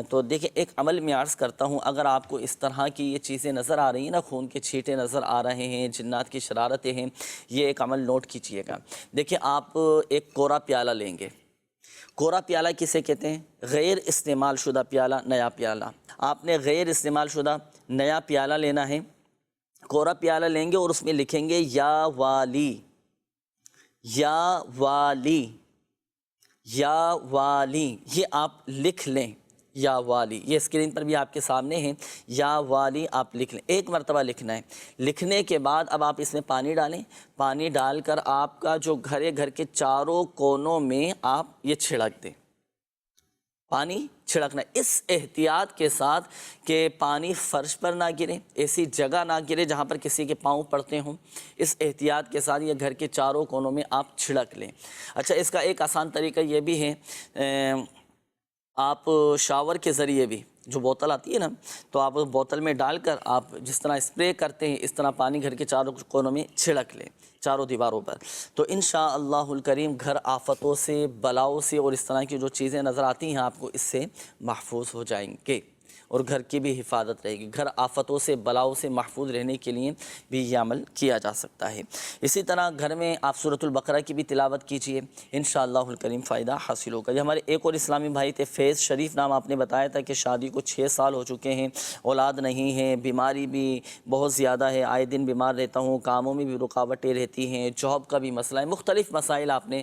تو دیکھیں, ایک عمل میں عرض کرتا ہوں, اگر آپ کو اس طرح کی یہ چیزیں نظر آ رہی ہیں نا, خون کے چھینٹے نظر آ رہے ہیں, جنات کی شرارتیں ہیں, یہ ایک عمل نوٹ کیجئے گا. دیکھیں, آپ ایک کورا پیالہ لیں گے. کورا پیالہ کسے کہتے ہیں؟ غیر استعمال شدہ پیالہ, نیا پیالہ. آپ نے غیر استعمال شدہ نیا پیالہ لینا ہے. کورا پیالہ لیں گے اور اس میں لکھیں گے یا والی, یا والی, یا والی. یہ آپ لکھ لیں, یا والی، یہ اسکرین پر بھی آپ کے سامنے ہیں، یا والی آپ لکھ لیں، ایک مرتبہ لکھنا ہے۔ لکھنے کے بعد اب آپ اس میں پانی ڈالیں، پانی ڈال کر آپ کا جو گھر ہے گھر کے چاروں کونوں میں آپ یہ چھڑک دیں، پانی چھڑکنا اس احتیاط کے ساتھ کہ پانی فرش پر نہ گرے، ایسی جگہ نہ گرے جہاں پر کسی کے پاؤں پڑتے ہوں، اس احتیاط کے ساتھ یہ گھر کے چاروں کونوں میں آپ چھڑک لیں۔ اچھا، اس کا ایک آسان طریقہ یہ بھی ہے، آپ شاور کے ذریعے بھی، جو بوتل آتی ہے نا، تو آپ بوتل میں ڈال کر آپ جس طرح اسپرے کرتے ہیں اس طرح پانی گھر کے چاروں کونوں میں چھڑک لیں، چاروں دیواروں پر، تو انشاءاللہ الکریم گھر آفتوں سے، بلاؤں سے اور اس طرح کی جو چیزیں نظر آتی ہیں آپ کو اس سے محفوظ ہو جائیں گے، اور گھر کی بھی حفاظت رہے گی۔ گھر آفتوں سے، بلاؤں سے محفوظ رہنے کے لیے بھی یہ عمل کیا جا سکتا ہے۔ اسی طرح گھر میں آپ سورۃ البقرہ کی بھی تلاوت کیجئے، انشاءاللہ الکریم فائدہ حاصل ہوگا۔ یہ ہمارے ایک اور اسلامی بھائی تھے، فیض شریف نام آپ نے بتایا تھا کہ شادی کو 6 سال ہو چکے ہیں، اولاد نہیں ہے، بیماری بھی بہت زیادہ ہے، آئے دن بیمار رہتا ہوں، کاموں میں بھی رکاوٹیں رہتی ہیں، جاب کا بھی مسئلہ ہے، مختلف مسائل آپ نے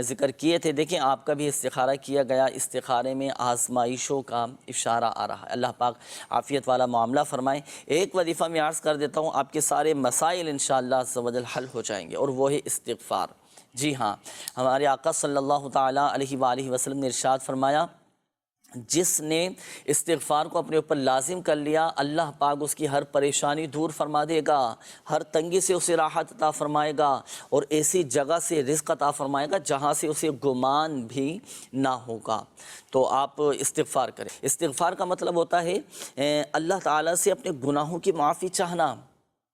ذکر کیے تھے۔ دیکھیں آپ کا بھی استخارہ کیا گیا، استخارے میں آزمائشوں کا اشارہ آ رہا ہے، اللہ پاک عافیت والا معاملہ فرمائے۔ ایک وظیفہ میں عرض کر دیتا ہوں، آپ کے سارے مسائل انشاءاللہ عز و جل حل ہو جائیں گے، اور وہ ہے استغفار۔ جی ہاں، ہمارے آقا صلی اللہ تعالیٰ علیہ وآلہ وسلم نے ارشاد فرمایا، جس نے استغفار کو اپنے اوپر لازم کر لیا، اللہ پاک اس کی ہر پریشانی دور فرما دے گا، ہر تنگی سے اسے راحت عطا فرمائے گا، اور ایسی جگہ سے رزق عطا فرمائے گا جہاں سے اسے گمان بھی نہ ہوگا۔ تو آپ استغفار کریں۔ استغفار کا مطلب ہوتا ہے اللہ تعالیٰ سے اپنے گناہوں کی معافی چاہنا،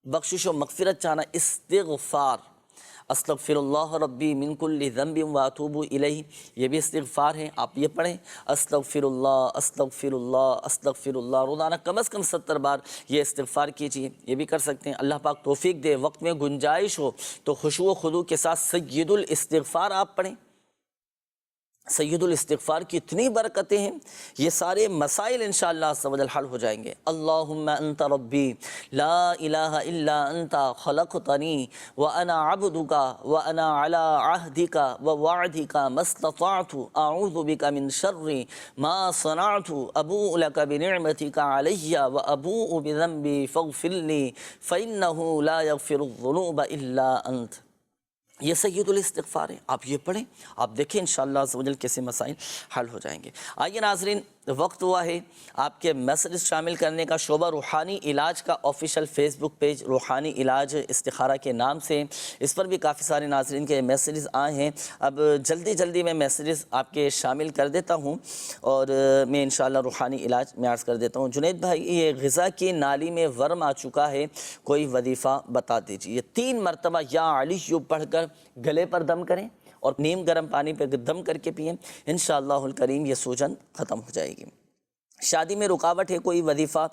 بخشش و مغفرت چاہنا، استغفار۔ استغفر اللہ ربی من کل ذنب واتوب الیہ، یہ بھی استغفار ہے، آپ یہ پڑھیں، استغفر اللہ استغفر اللہ استغفر اللہ، روزانہ کم از کم 70 بار یہ استغفار کیجئے۔ یہ بھی کر سکتے ہیں، اللہ پاک توفیق دے، وقت میں گنجائش ہو تو خشوع و خضوع کے ساتھ سید الاستغفار آپ پڑھیں۔ سید الاستغفار کی اتنی برکتیں ہیں، یہ سارے مسائل انشاءاللہ عز و جل حل ہو جائیں گے۔ اللہم انت ربی لا الہ الا انت خلقتنی وانا عبدک وانا علی عہدک ووعدک ما استطعت اعوذ بک من شر ما صنعت ابوء لک بنعمتک علی وابوء بذنبی فاغفر لی فانہ لا یغفر الذنوب الا انت۔ یہ سید الاستغفار ہے، آپ یہ پڑھیں، آپ دیکھیں انشاءاللہ عز و جل کیسے مسائل حل ہو جائیں گے۔ آئیے ناظرین، وقت ہوا ہے آپ کے میسیجز شامل کرنے کا۔ شعبہ روحانی علاج کا آفیشیل فیس بک پیج روحانی علاج استخارہ کے نام سے، اس پر بھی کافی سارے ناظرین کے میسیجز آئے ہیں۔ اب جلدی میں میسیجز آپ کے شامل کر دیتا ہوں، اور میں انشاءاللہ روحانی علاج میں عرض کر دیتا ہوں۔ جنید بھائی، یہ غذا کی نالی میں ورم آ چکا ہے، کوئی وظیفہ بتا دیجیے۔ یہ 3 مرتبہ یا علی پڑھ کر گلے پر دم کریں اور نیم گرم پانی پہ دم کر کے پئیں، انشاءاللہ الکریم یہ سوجن ختم ہو جائے گی۔ شادی میں رکاوٹ ہے، کوئی وظیفہ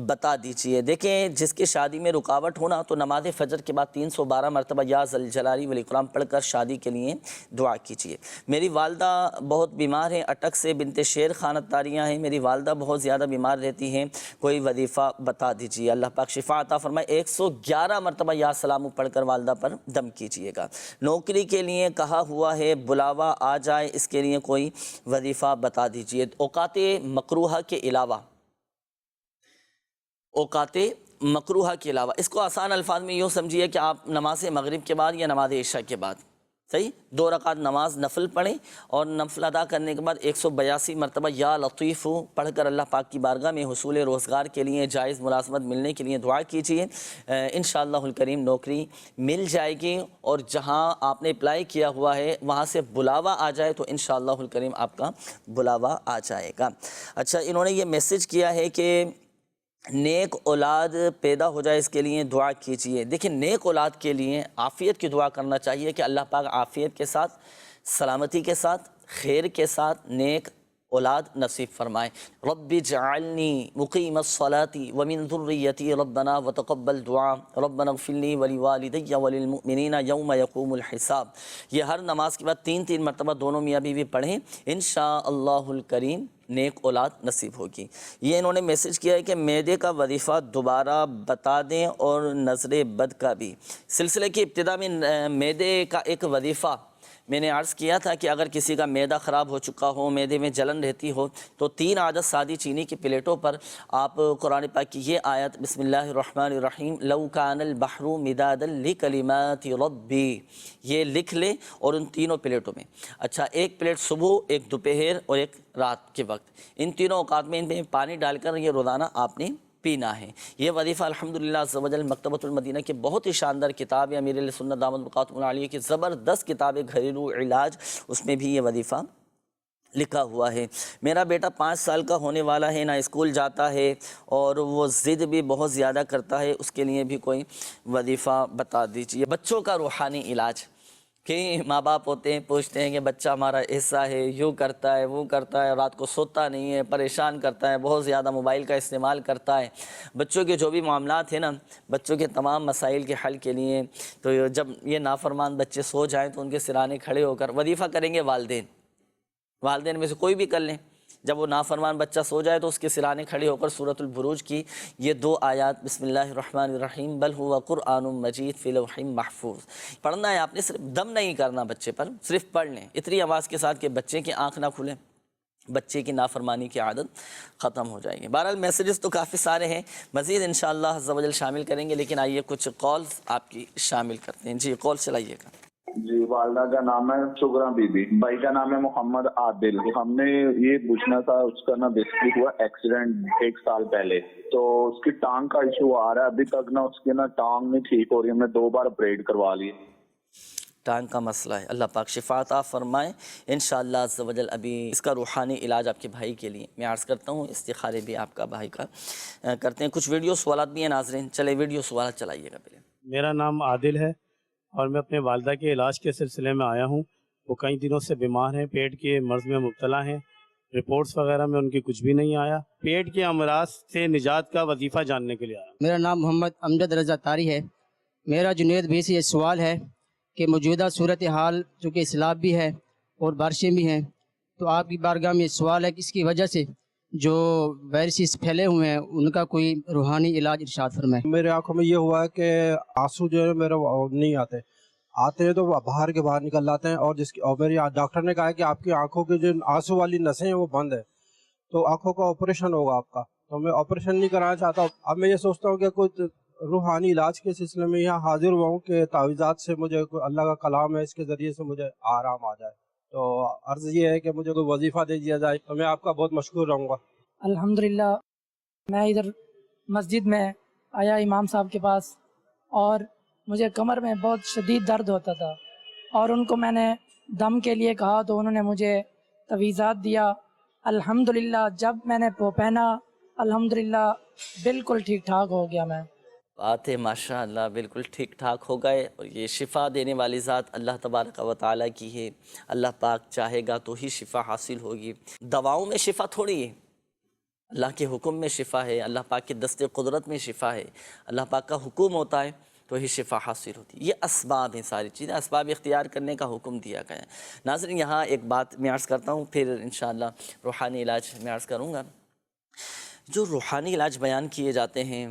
بتا دیجئے۔ دیکھیں، جس کی شادی میں رکاوٹ ہونا تو نماز فجر کے بعد 312 مرتبہ یا ذوالجلال والاکرام پڑھ کر شادی کے لیے دعا کیجئے۔ میری والدہ بہت بیمار ہیں، اٹک سے بنت شیر خانت تاریاں ہیں، میری والدہ بہت زیادہ بیمار رہتی ہیں، کوئی وظیفہ بتا دیجئے۔ اللہ پاک شفا عطا فرمائے۔ 111 مرتبہ یا سلام پڑھ کر والدہ پر دم کیجئے گا۔ نوکری کے لیے کہا ہوا ہے، بلاوا آ جائے، اس کے لیے کوئی وظیفہ بتا دیجئے۔ اوقات مکروہہ کے علاوہ، اوقات مکروہہ کے علاوہ، اس کو آسان الفاظ میں یوں سمجھیے کہ آپ نماز مغرب کے بعد یا نماز عشاء کے بعد، صحیح، 2 رکعت نماز نفل پڑھیں، اور نفل ادا کرنے کے بعد 182 مرتبہ یا لطیف پڑھ کر اللہ پاک کی بارگاہ میں حصول روزگار کے لیے، جائز ملازمت ملنے کے لیے دعا کیجیے۔ انشاءاللہ الکریم نوکری مل جائے گی، اور جہاں آپ نے اپلائی کیا ہوا ہے وہاں سے بلاوا آ جائے تو انشاءاللہ الکریم آپ کا بلاوا آ جائے گا۔ اچھا، انہوں نے یہ میسج کیا ہے کہ نیک اولاد پیدا ہو جائے، اس کے لیے دعا کیجئے۔ دیکھیں، نیک اولاد کے لیے عافیت کی دعا کرنا چاہیے کہ اللہ پاک عافیت کے ساتھ، سلامتی کے ساتھ، خیر کے ساتھ نیک اولاد نصیب فرمائے۔ رب اجعلنی مقیم الصلاۃ ومن ذریتی ربنا وتقبل دعا ربنا اغفر لی ولوالدی وللمؤمنین یوم یقوم الحساب۔ یہ ہر نماز کے بعد 3 مرتبہ دونوں میاں بیوی پڑھیں، انشاءاللہ الکریم نیک اولاد نصیب ہوگی۔ یہ انہوں نے میسج کیا ہے کہ معدے کا وظیفہ دوبارہ بتا دیں، اور نظر بد کا بھی۔ سلسلے کی ابتدا میں معدے کا ایک وظیفہ میں نے عرض کیا تھا کہ اگر کسی کا معدہ خراب ہو چکا ہو، معدے میں جلن رہتی ہو، تو 3 عدد سادی چینی کی پلیٹوں پر آپ قرآن پاک کی یہ آیت بسم اللہ الرحمن الرحیم لو کان البحر مدادا لکلمات ربی یہ لکھ لیں اور ان تینوں پلیٹوں میں، اچھا ایک پلیٹ صبح، ایک دوپہر اور ایک رات کے وقت، ان تینوں اوقات میں ان میں پانی ڈال کر یہ روزانہ آپ نے پینا ہے۔ یہ وظیفہ الحمدللہ عز و جل مکتبۃ المدینہ کی بہت ہی شاندار کتاب ہے، امیر اہل سنت دامت بقاتہ العالیہ کی زبردست کتاب ہے گھریلو علاج، اس میں بھی یہ وظیفہ لکھا ہوا ہے۔ میرا بیٹا 5 سال کا ہونے والا ہے، نہ اسکول جاتا ہے اور وہ ضد بھی بہت زیادہ کرتا ہے، اس کے لیے بھی کوئی وظیفہ بتا دیجیے۔ بچوں کا روحانی علاج، کہ ماں باپ ہوتے ہیں پوچھتے ہیں کہ بچہ ہمارا ایسا ہے، یوں کرتا ہے، وہ کرتا ہے، رات کو سوتا نہیں ہے، پریشان کرتا ہے، بہت زیادہ موبائل کا استعمال کرتا ہے۔ بچوں کے جو بھی معاملات ہیں نا، بچوں کے تمام مسائل کے حل کے لیے تو جب یہ نافرمان بچے سو جائیں تو ان کے سرانے کھڑے ہو کر وظیفہ کریں گے والدین میں سے کوئی بھی کر لیں۔ جب وہ نافرمان بچہ سو جائے تو اس کے سرانے کھڑے ہو کر سورۃ البروج کی یہ 2 آیات بسم اللہ الرحمن الرحیم بل ہوا قرآن مجید فی لوح محفوظ پڑھنا ہے۔ آپ نے صرف دم نہیں کرنا بچے پر، صرف پڑھ لیں اتنی آواز کے ساتھ کہ بچے کی آنکھ نہ کھلے، بچے کی نافرمانی کی عادت ختم ہو جائے گی۔ بہرحال میسیجز تو کافی سارے ہیں، مزید انشاءاللہ عز و جل شامل کریں گے، لیکن آئیے کچھ کالز آپ کی شامل کرتے ہیں۔ جی کال چلائیے گا۔ جی والدہ کا نام ہے شگرا بی بی، بھائی کا نام ہے محمد عادل۔ ہم نے یہ پوچھنا تھا، اس کا نا بیسکلی ہوا ایکسیڈنٹ 1 سال پہلے، تو اس کی ٹانگ کا ایشو آ رہا ہے، ابھی تک نا اس کی نا ٹانگ نہیں ٹھیک ہو رہی، ہم نے 2 بار اپریٹ کروا لی۔ ٹانگ کا مسئلہ ہے، اللہ پاک شفا عطا فرمائے انشاءاللہ عز و جل۔ ابھی اس کا روحانی علاج آپ کے بھائی کے لیے میں عرض کرتا ہوں، استخارے بھی آپ کا بھائی کا کرتے ہیں، کچھ ویڈیو سوالات بھی ہیں ناظرین، چلے ویڈیو سوالات چلائیے گا پہلے۔ میرا نام عادل ہے اور میں اپنے والدہ کے علاج کے سلسلے میں آیا ہوں، وہ کئی دنوں سے بیمار ہیں، پیٹ کے مرض میں مبتلا ہیں، رپورٹس وغیرہ میں ان کی کچھ بھی نہیں آیا، پیٹ کے امراض سے نجات کا وظیفہ جاننے کے لیے آیا۔ میرا نام محمد امجد رضا طاری ہے۔ میرا جنید بھی سے یہ سوال ہے کہ موجودہ صورتحال جو کہ سیلاب بھی ہے اور بارشیں بھی ہیں، تو آپ کی بارگاہ میں سوال ہے کہ اس کی وجہ سے جو وائرسز پھیلے ہوئے ہیں ان کا کوئی روحانی علاج ارشاد فرمائے۔ میرے آنکھوں میں یہ ہوا ہے کہ آنسو جو ہے میرے نہیں آتے ہیں تو باہر کے باہر نکل جاتے ہیں، اور میری ڈاکٹر نے کہا ہے کہ آپ کی آنکھوں کی جو آنسو والی نسیں ہیں وہ بند ہے، تو آنکھوں کا آپریشن ہوگا آپ کا، تو میں آپریشن نہیں کرانا چاہتا ہوں۔ اب میں یہ سوچتا ہوں کہ کچھ روحانی علاج کے سلسلے میں یہاں حاضر ہوا ہوں کہ تعویذات سے مجھے اللہ کا کلام ہے، اس کے ذریعے سے مجھے آرام آ جائے، تو عرض یہ ہے کہ مجھے کوئی وظیفہ دے دیا جائے تو میں آپ کا بہت مشکور رہوں گا۔ الحمدللہ میں ادھر مسجد میں آیا امام صاحب کے پاس، اور مجھے کمر میں بہت شدید درد ہوتا تھا، اور ان کو میں نے دم کے لیے کہا تو انہوں نے مجھے تعویذات دیا۔ الحمدللہ جب میں نے وہ پہنا الحمدللہ بالکل ٹھیک ٹھاک ہو گیا۔ میں بات ہے ماشاء اللہ، بالکل ٹھیک ٹھاک ہو گئے، اور یہ شفا دینے والی ذات اللہ تبارک و تعالیٰ کی ہے، اللہ پاک چاہے گا تو ہی شفا حاصل ہوگی۔ دواؤں میں شفا تھوڑی ہے، اللہ کے حکم میں شفا ہے، اللہ پاک کے دست قدرت میں شفا ہے، اللہ پاک کا حکم ہوتا ہے تو ہی شفا حاصل ہوتی ہے۔ یہ اسباب ہیں، ساری چیزیں اسباب اختیار کرنے کا حکم دیا گیا ہے۔ ناظرین یہاں ایک بات میں عرض کرتا ہوں، پھر انشاءاللہ روحانی علاج میں عرض کروں گا۔ جو روحانی علاج بیان کیے جاتے ہیں،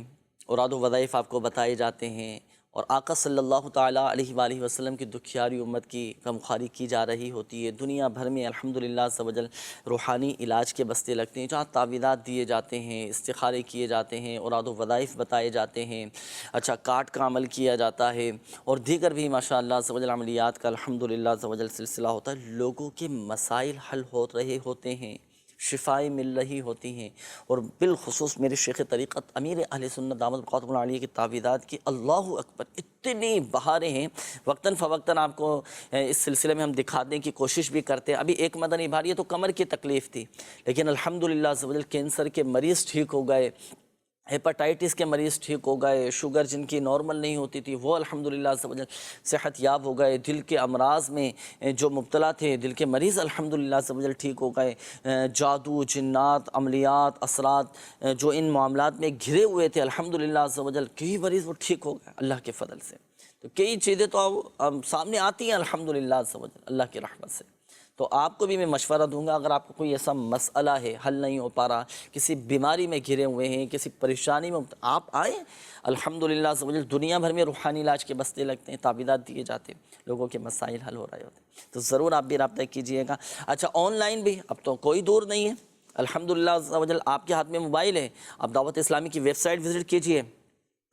اوراد و وظائف آپ کو بتائے جاتے ہیں، اور آقا صلی اللہ تعالیٰ علیہ وآلہ وسلم کی دکھیاری امت کی غمخواری کی جا رہی ہوتی ہے، دنیا بھر میں الحمدللہ عز و جل روحانی علاج کے بستے لگتے ہیں، جہاں تعویذات دیے جاتے ہیں، استخارے کیے جاتے ہیں، اوراد و وظائف بتائے جاتے ہیں، اچھا کاٹ کا عمل کیا جاتا ہے، اور دیگر بھی ماشاءاللہ عز و جل عملیات کا الحمدللہ عز و جل سلسلہ ہوتا ہے، لوگوں کے مسائل حل ہو رہے ہوتے ہیں، شفائیں مل رہی ہوتی ہیں، اور بالخصوص میرے شیخ طریقت امیر اہل سنت دامت بقاتہ العالیہ کی تعویذات کی اللہ اکبر اتنی بہاریں ہیں، وقتاً فوقتاً آپ کو اس سلسلے میں ہم دکھانے کی کوشش بھی کرتے ہیں۔ ابھی ایک مدنی بھار، یہ تو کمر کی تکلیف تھی، لیکن الحمدللہ عز و جل کینسر کے مریض ٹھیک ہو گئے، ہیپاٹائٹس کے مریض ٹھیک ہو گئے، شوگر جن کی نارمل نہیں ہوتی تھی وہ الحمدللہ عز و جل صحت یاب ہو گئے، دل کے امراض میں جو مبتلا تھے، دل کے مریض الحمدللہ عز و جل ٹھیک ہو گئے، جادو، جنات، عملیات، اثرات جو ان معاملات میں گھرے ہوئے تھے الحمدللہ عز و جل کئی مریض وہ ٹھیک ہو گئے اللہ کے فضل سے۔ تو کئی چیزیں تو سامنے آتی ہیں الحمدللہ عز و جل اللہ کی رحمت سے۔ تو آپ کو بھی میں مشورہ دوں گا، اگر آپ کو کوئی ایسا مسئلہ ہے حل نہیں ہو پا رہا، کسی بیماری میں گھرے ہوئے ہیں، کسی پریشانی میں آپ آئیں، الحمدللہ دنیا بھر میں روحانی علاج کے بستے لگتے ہیں، تعویذات دیے جاتے ہیں، لوگوں کے مسائل حل ہو رہے ہوتے ہیں، تو ضرور آپ بھی رابطہ کیجئے گا۔ اچھا آن لائن بھی اب تو کوئی دور نہیں ہے، الحمدللہ آپ کے ہاتھ میں موبائل ہے، آپ دعوت اسلامی کی ویب سائٹ وزٹ کیجئے،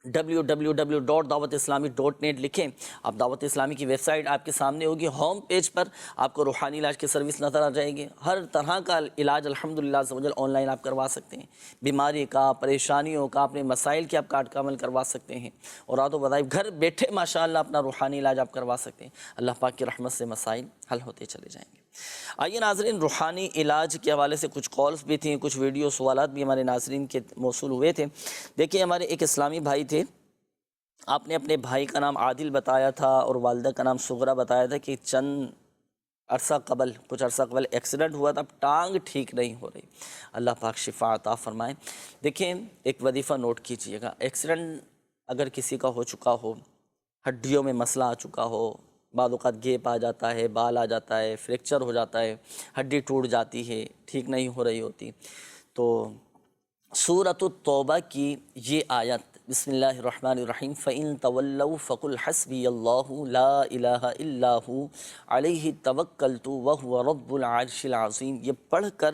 www.dawatislami.net لکھیں، آپ دعوت اسلامی کی ویب سائٹ آپ کے سامنے ہوگی، ہوم پیج پر آپ کو روحانی علاج کی سروس نظر آ جائے گی، ہر طرح کا علاج الحمدللہ آن لائن آپ کروا سکتے ہیں، بیماری کا، پریشانیوں کا، اپنے مسائل کے آپ کاٹ کا عمل کروا سکتے ہیں، اور رات و بدائب گھر بیٹھے ماشاءاللہ اپنا روحانی علاج آپ کروا سکتے ہیں، اللہ پاک کی رحمت سے مسائل حل ہوتے چلے جائیں گے۔ آئیے ناظرین، روحانی علاج کے حوالے سے کچھ کالز بھی تھیں، کچھ ویڈیو سوالات بھی ہمارے ناظرین کے موصول ہوئے تھے۔ دیکھیے ہمارے ایک اسلامی بھائی تھے، آپ نے اپنے بھائی کا نام عادل بتایا تھا اور والدہ کا نام سغرا بتایا تھا کہ کچھ عرصہ قبل ایکسیڈنٹ ہوا تھا، اب ٹانگ ٹھیک نہیں ہو رہی، اللہ پاک شفا عطا فرمائے۔ دیکھیں ایک وظیفہ نوٹ کیجئے گا، ایکسیڈنٹ اگر کسی کا ہو چکا ہو، ہڈیوں میں مسئلہ آ چکا ہو، بعض اوقات گیپ آ جاتا ہے، بال آ جاتا ہے، فریکچر ہو جاتا ہے، ہڈی ٹوٹ جاتی ہے، ٹھیک نہیں ہو رہی ہوتی، تو سورۃ التوبہ کی یہ آیت بسم اللہ الرحمن الرحیم فَإِن تَوَلَّوْا فَقُلْ حَسْبِيَ اللَّهُ لَا إِلَٰهَ إِلَّا هُوَ عَلَيْهِ تَوَكَّلْتُ وَهُوَ رَبُّ الْعَرْشِ الْعَظِيمِ، یہ پڑھ کر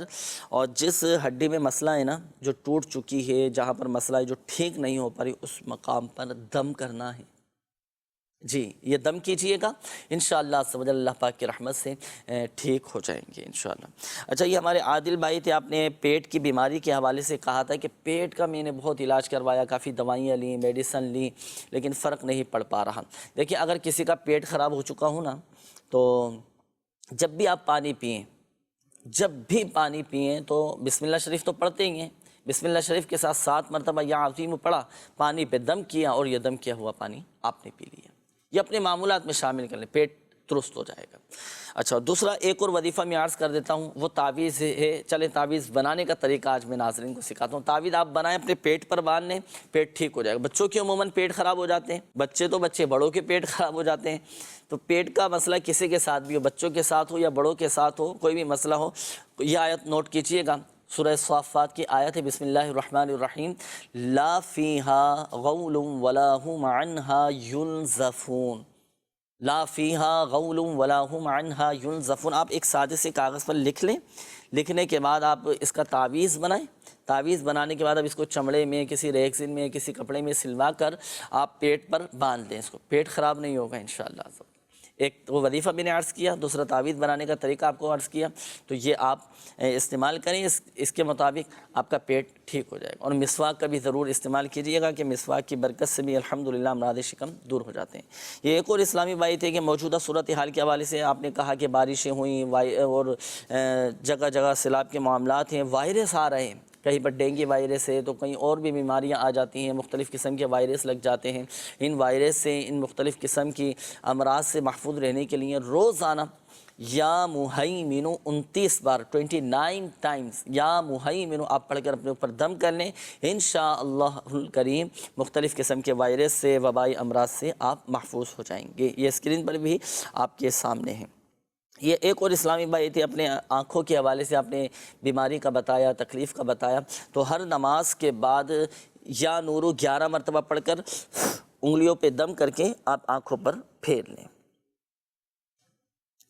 اور جس ہڈی میں مسئلہ ہے نا جو ٹوٹ چکی ہے، جہاں پر مسئلہ ہے جو ٹھیک نہیں ہو پا رہی، اس مقام پر دم کرنا ہے، جی یہ دم کیجئے گا، انشاءاللہ اللہ پاک کی رحمت سے ٹھیک ہو جائیں گے انشاءاللہ۔ اچھا یہ ہمارے عادل بھائی تھے، آپ نے پیٹ کی بیماری کے حوالے سے کہا تھا کہ پیٹ کا میں نے بہت علاج کروایا، کافی دوائیاں لیں، میڈیسن لیں، لیکن فرق نہیں پڑ پا رہا۔ دیکھیں اگر کسی کا پیٹ خراب ہو چکا ہو نا، تو جب بھی آپ پانی پئیں تو بسم اللہ شریف تو پڑھتے ہی ہیں، بسم اللہ شریف کے ساتھ 7 مرتبہ یا عظیم پڑھا، پانی پہ دم کیا اور یہ دم کیا ہوا پانی آپ نے پی لیا، یہ اپنے معمولات میں شامل کر لیں، پیٹ درست ہو جائے گا۔ اچھا دوسرا ایک اور وظیفہ میں عرض کر دیتا ہوں، وہ تعویذ ہے، چلیں تعویذ بنانے کا طریقہ آج میں ناظرین کو سکھاتا ہوں۔ تعویذ آپ بنائیں، اپنے پیٹ پر باندھ لیں، پیٹ ٹھیک ہو جائے گا۔ بچوں کے عموماً پیٹ خراب ہو جاتے ہیں، بچے بڑوں کے پیٹ خراب ہو جاتے ہیں، تو پیٹ کا مسئلہ کسی کے ساتھ بھی ہو، بچوں کے ساتھ ہو یا بڑوں کے ساتھ ہو، کوئی بھی مسئلہ ہو، یہ آیت نوٹ کیجئے گا، سورہ صافات کی آیت ہے، بسم اللہ الرحمن الرحیم لا فیہا غول ولا ہم عنہا ینزفون، لا فیہا غول ولا ہم عنہا ینزفون۔ آپ ایک سادے سے کاغذ پر لکھ لیں، لکھنے کے بعد آپ اس کا تعویذ بنائیں، تعویذ بنانے کے بعد اب اس کو چمڑے میں، کسی ریگزین میں، کسی کپڑے میں سلوا کر آپ پیٹ پر باندھ دیں، اس کو پیٹ خراب نہیں ہوگا انشاءاللہ۔ ایک وہ وظیفہ میں نے عرض کیا، دوسرا تعویذ بنانے کا طریقہ آپ کو عرض کیا، تو یہ آپ استعمال کریں، اس کے مطابق آپ کا پیٹ ٹھیک ہو جائے گا۔ اور مسواک کا بھی ضرور استعمال کیجیے گا کہ مسواک کی برکت سے بھی الحمدللہ امراض شکم دور ہو جاتے ہیں۔ یہ ایک اور اسلامی بھائی تھے کہ موجودہ صورتحال کے حوالے سے آپ نے کہا کہ بارشیں ہوئیں اور جگہ جگہ سیلاب کے معاملات ہیں، وائرس آ رہے ہیں، کہیں پر ڈینگی وائرس ہے تو کہیں اور بھی بیماریاں آ جاتی ہیں، مختلف قسم کے وائرس لگ جاتے ہیں۔ ان وائرس سے، ان مختلف قسم کی امراض سے محفوظ رہنے کے لیے روزانہ یا مہیمنو 29 بار 29 ٹائمز یا مہیمنو آپ پڑھ کر اپنے اوپر دم کر لیں، انشاءاللہ الکریم مختلف قسم کے وائرس سے، وبائی امراض سے آپ محفوظ ہو جائیں گے۔ یہ اسکرین پر بھی آپ کے سامنے ہیں۔ یہ ایک اور اسلامی بھائی تھے، اپنے آنکھوں کے حوالے سے آپ نے بیماری کا بتایا، تکلیف کا بتایا، تو ہر نماز کے بعد یا نورو 11 مرتبہ پڑھ کر انگلیوں پہ دم کر کے آپ آنکھوں پر پھیر لیں،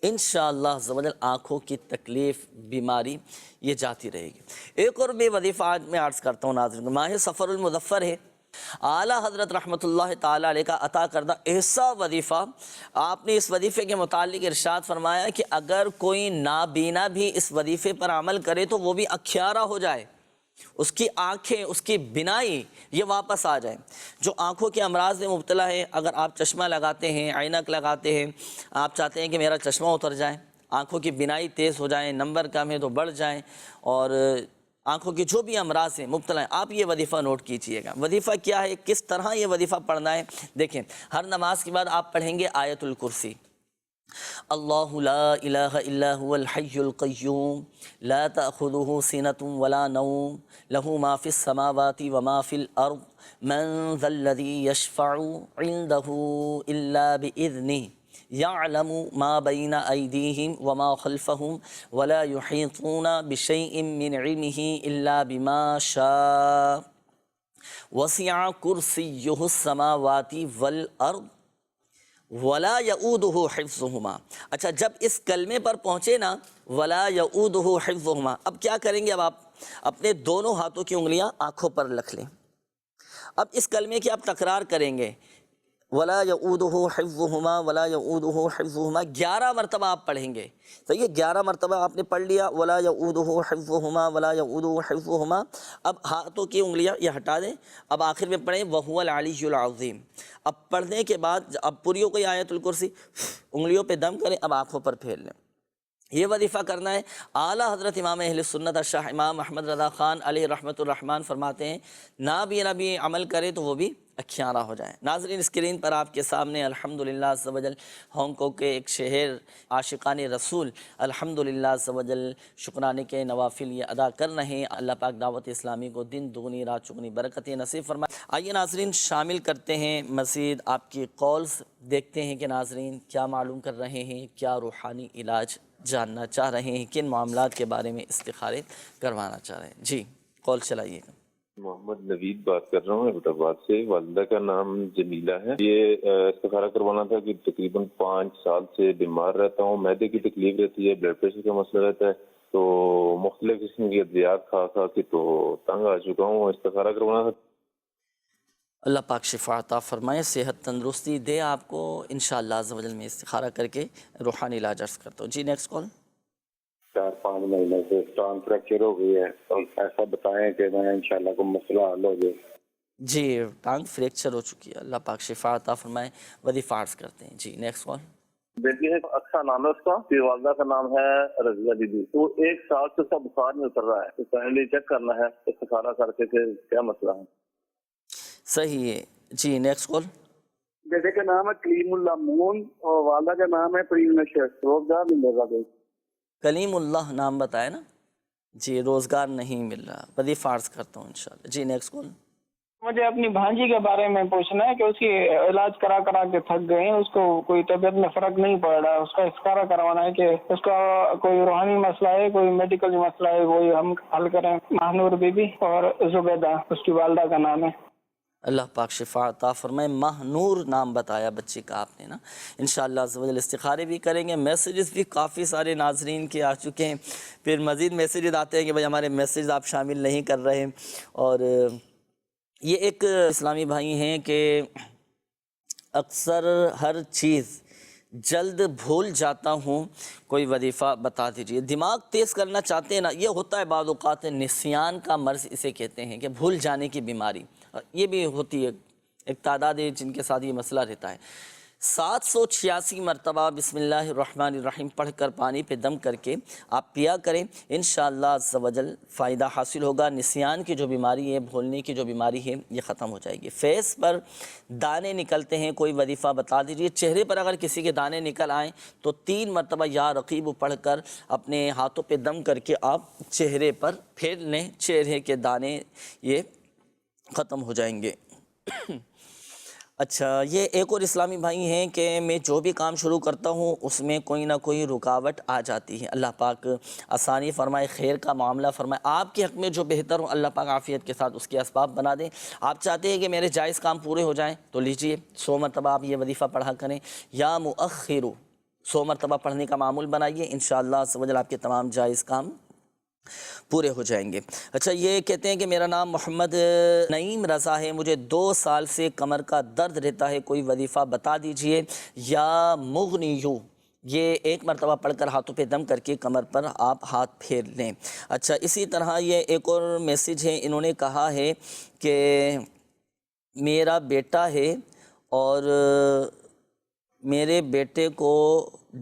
انشاءاللہ عزوجل آنکھوں کی تکلیف، بیماری یہ جاتی رہے گی۔ ایک اور بھی وظیفہ آج میں عرض کرتا ہوں ناظرین، ماہ سفر المظفر ہے، اعلیٰ حضرت رحمۃ اللہ تعالیٰ علیہ کا عطا کردہ ایسا وظیفہ، آپ نے اس وظیفے کے متعلق ارشاد فرمایا کہ اگر کوئی نابینا بھی اس وظیفے پر عمل کرے تو وہ بھی اکھیارا ہو جائے، اس کی آنکھیں، اس کی بینائی یہ واپس آ جائیں۔ جو آنکھوں کے امراض میں مبتلا ہے، اگر آپ چشمہ لگاتے ہیں، عینک لگاتے ہیں، آپ چاہتے ہیں کہ میرا چشمہ اتر جائے، آنکھوں کی بینائی تیز ہو جائیں، نمبر کم ہے تو بڑھ جائیں، اور آنکھوں کی جو بھی امراض ہیں مبتلا ہیں، آپ یہ وظیفہ نوٹ کیجئے گا۔ وظیفہ کیا ہے، کس طرح یہ وظیفہ پڑھنا ہے؟ دیکھیں، ہر نماز کے بعد آپ پڑھیں گے آیت الکرسی، اللہ لا الہ الا هو الحی القیوم لا تأخذہ سنۃ ولا نوم لہ ما فی السماوات وما فی الارض من ذا الذی یشفع عنده الا بإذنہ یعلم ما بین ایدیہم وما خلفہم ولا یحیطون بشیء من علمہ الا بما شاء وسع کرسیہ السماوات والارض ولا یعودہ حفظہما۔ اچھا، جب اس کلمے پر پہنچے نا ولا یعودہ حفظہما، اب کیا کریں گے؟ اب آپ اپنے دونوں ہاتھوں کی انگلیاں آنکھوں پر رکھ لیں۔ اب اس کلمے کی آپ تکرار کریں گے، ولا یعودہ حفظہما ولا یعودہ حفظہما، 11 مرتبہ آپ پڑھیں گے۔ صحیح ہے، 11 مرتبہ آپ نے پڑھ لیا ولا یعودہ حفظہما ولا یعودہ حفظہما۔ اب ہاتھوں کی انگلیاں یہ ہٹا دیں، اب آخر میں پڑھیں وہو العلی العظیم۔ اب پڑھنے کے بعد اب پوری ہو گئی آیت الکرسی، انگلیوں پہ دم کریں، اب آنکھوں پر پھیر لیں۔ یہ وظیفہ کرنا ہے۔ اعلیٰ حضرت امام اہل سنت شاہ امام احمد رضا خان علیہ رحمۃ الرحمن فرماتے ہیں نہ بھی عمل کرے تو وہ بھی اکھیارہ ہو جائیں۔ ناظرین، اسکرین پر آپ کے سامنے الحمدللہ عز و جل ہانگ کانگ کے ایک شہر عاشقان رسول الحمدللہ عز و جل شکرانے کے نوافل یہ ادا کر رہے ہیں۔ اللہ پاک دعوت اسلامی کو دن دگنی رات چگنی برکتیں نصیب فرمائے۔ آئیے ناظرین شامل کرتے ہیں مزید آپ کی کالز، دیکھتے ہیں کہ ناظرین کیا معلوم کر رہے ہیں، کیا روحانی علاج جاننا چاہ رہے ہیں، کن معاملات کے بارے میں استخارے کروانا چاہ رہے ہیں۔ جی کال چلائیے گا۔ محمد نوید بات کر رہا ہوں حیدر آباد سے، والدہ کا نام جمیلہ ہے۔ یہ استخارہ کروانا تھا کہ تقریباً 5 سال سے بیمار رہتا ہوں، معدے کی تکلیف رہتی ہے، بلڈ پریشر کا مسئلہ رہتا ہے، تو مختلف قسم کی ادویات کھا کے تو تنگ آ چکا ہوں، استخارہ کروانا تھا۔ اللہ پاک شفا عطا فرمائے، صحت تندرستی دے آپ کو انشاءاللہ عز و جل۔ میں استخارہ کر کے روحانی علاج عرض کرتا ہوں۔ جی نیکسٹ کال۔ 4-5 مہینے سے اسٹون فریکچر ہو گئی ہے، اور ایسا بتائیں کہ میں انشاءاللہ کو مسئلہ حل ہو جائے۔ جی ٹانگ فریکچر ہو چکی ہے، اللہ پاک شفا عطا فرمائے، وظیفہ عرض کرتے ہیں۔ جی نیکسٹ کال۔ بیٹی ہے اکثر نام ہے اس کا، پھر والدہ کا نام ہے رضیہ بی بی۔ تو 1 سال سے اس کا بخار نہیں اتر رہا ہے، تو پہلے چیک کرنا ہے استخارہ کر کے کہ کیا مسئلہ ہے۔ صحیح ہے جی نیکسٹ کال۔ بیٹے کا نام ہے کلیم اللہ مون اور والدہ کا نام ہے پریم نشر، روزگار نہیں مل رہا۔ کلیم اللہ نام بتایا نا جی، روزگار نہیں مل رہا، وظیفہ عرض کرتا ہوں انشاءاللہ۔ جی نیکسٹ کال۔ مجھے اپنی بھانجی کے بارے میں پوچھنا ہے کہ اس کی علاج کرا کے تھک گئے ہیں، اس کو کوئی طبیعت میں فرق نہیں پڑ رہا ہے، اس کا استخارہ کروانا ہے کہ اس کا کوئی روحانی مسئلہ ہے، کوئی میڈیکل مسئلہ ہے، وہی ہم حل کریں۔ ماہنور بی بی اور زبیدہ اس کی والدہ کا نام ہے۔ اللہ پاک شفا عطا فرمائے۔ ماہ نور نام بتایا بچے کا آپ نے نا، انشاءاللہ عز و جل استخارے بھی کریں گے۔ میسیجز بھی کافی سارے ناظرین کے آ چکے ہیں، پھر مزید میسیجز آتے ہیں کہ بھائی ہمارے میسیج آپ شامل نہیں کر رہے، اور یہ ایک اسلامی بھائی ہیں کہ اکثر ہر چیز جلد بھول جاتا ہوں، کوئی وظیفہ بتا دیجئے۔ دماغ تیز کرنا چاہتے ہیں نا، یہ ہوتا ہے بعض اوقات نسیان کا مرض اسے کہتے ہیں، کہ بھول جانے کی بیماری، یہ بھی ہوتی ہے، ایک تعداد ہے جن کے ساتھ یہ مسئلہ رہتا ہے۔ 786 مرتبہ بسم اللہ الرحمن الرحیم پڑھ کر پانی پہ دم کر کے آپ پیا کریں، انشاءاللہ عز و جل فائدہ حاصل ہوگا۔ نسیان کی جو بیماری ہے، بھولنے کی جو بیماری ہے، یہ ختم ہو جائے گی۔ فیس پر دانے نکلتے ہیں، کوئی وظیفہ بتا دیجئے۔ چہرے پر اگر کسی کے دانے نکل آئیں تو 3 مرتبہ یا رقیب پڑھ کر اپنے ہاتھوں پہ دم کر کے آپ چہرے پر پھیر لیں، چہرے کے دانے یہ ختم ہو جائیں گے۔ اچھا، یہ ایک اور اسلامی بھائی ہیں کہ میں جو بھی کام شروع کرتا ہوں اس میں کوئی نہ کوئی رکاوٹ آ جاتی ہے، اللہ پاک آسانی فرمائے، خیر کا معاملہ فرمائے، آپ کے حق میں جو بہتر ہو اللہ پاک عافیت کے ساتھ اس کے اسباب بنا دیں۔ آپ چاہتے ہیں کہ میرے جائز کام پورے ہو جائیں تو لیجئے 100 مرتبہ آپ یہ وظیفہ پڑھا کریں، یا مؤخر 100 مرتبہ پڑھنے کا معمول بنائیے، انشاءاللہ عز و جل آپ کے تمام جائز کام پورے ہو جائیں گے۔ اچھا، یہ کہتے ہیں کہ میرا نام محمد نعیم رضا ہے، مجھے 2 سال سے کمر کا درد رہتا ہے، کوئی وظیفہ بتا دیجئے۔ یا مغنیو، یہ 1 مرتبہ پڑھ کر ہاتھوں پہ دم کر کے کمر پر آپ ہاتھ پھیر لیں۔ اچھا، اسی طرح یہ ایک اور میسیج ہے، انہوں نے کہا ہے کہ میرا بیٹا ہے اور میرے بیٹے کو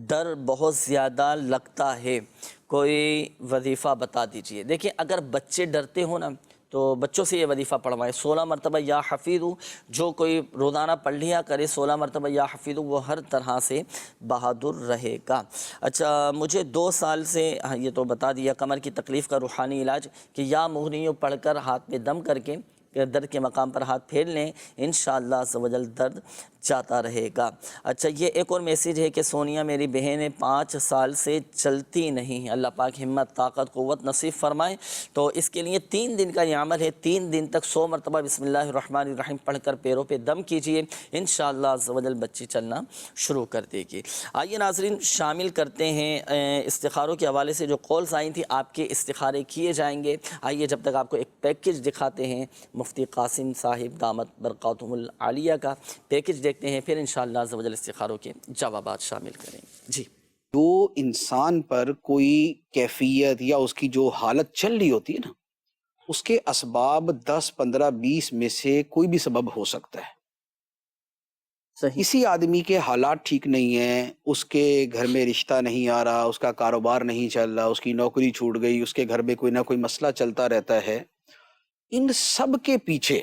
ڈر بہت زیادہ لگتا ہے، کوئی وظیفہ بتا دیجئے۔ دیکھیں، اگر بچے ڈرتے ہوں نا تو بچوں سے یہ وظیفہ پڑھوائیں، 16 مرتبہ یا حفیظو، جو کوئی روزانہ پڑھ لیا کرے 16 مرتبہ یا حفیظو، وہ ہر طرح سے بہادر رہے گا۔ اچھا، مجھے 2 سال سے یہ تو بتا دیا کمر کی تکلیف کا روحانی علاج کہ یا مغنیو پڑھ کر ہاتھ پہ دم کر کے کہ درد کے مقام پر ہاتھ پھیر لیں، انشاءاللہ عز و جل درد جاتا رہے گا۔ اچھا یہ ایک اور میسیج ہے کہ سونیا میری بہن ہے 5 سال سے چلتی نہیں، اللہ پاک ہمت طاقت قوت نصیب فرمائے۔ تو اس کے لیے 3 دن کا یہ عمل ہے، 3 دن تک 100 مرتبہ بسم اللہ الرحمن الرحیم پڑھ کر پیروں پہ دم کیجئے، انشاءاللہ عز و جل بچی چلنا شروع کر دے گی۔ آئیے ناظرین شامل کرتے ہیں استخاروں کے حوالے سے جو کالز آئی تھی، آپ کے استخارے کیے جائیں گے۔ آئیے جب تک آپ کو ایک پیکج دکھاتے ہیں مفتی قاسم صاحب دامت برکاتہم العالیہ کا پیکج دیکھتے ہیں، پھر انشاءاللہ عز و جل استخاروں کے جوابات شامل کریں گے۔ جی جو انسان پر کوئی کیفیت یا اس کی جو حالت چل رہی ہوتی ہے نا، اس کے اسباب 10 15 20 میں سے کوئی بھی سبب ہو سکتا ہے۔ کسی آدمی کے حالات ٹھیک نہیں ہیں، اس کے گھر میں رشتہ نہیں آ رہا، اس کا کاروبار نہیں چل رہا، اس کی نوکری چھوٹ گئی، اس کے گھر میں کوئی نہ کوئی مسئلہ چلتا رہتا ہے، ان سب کے پیچھے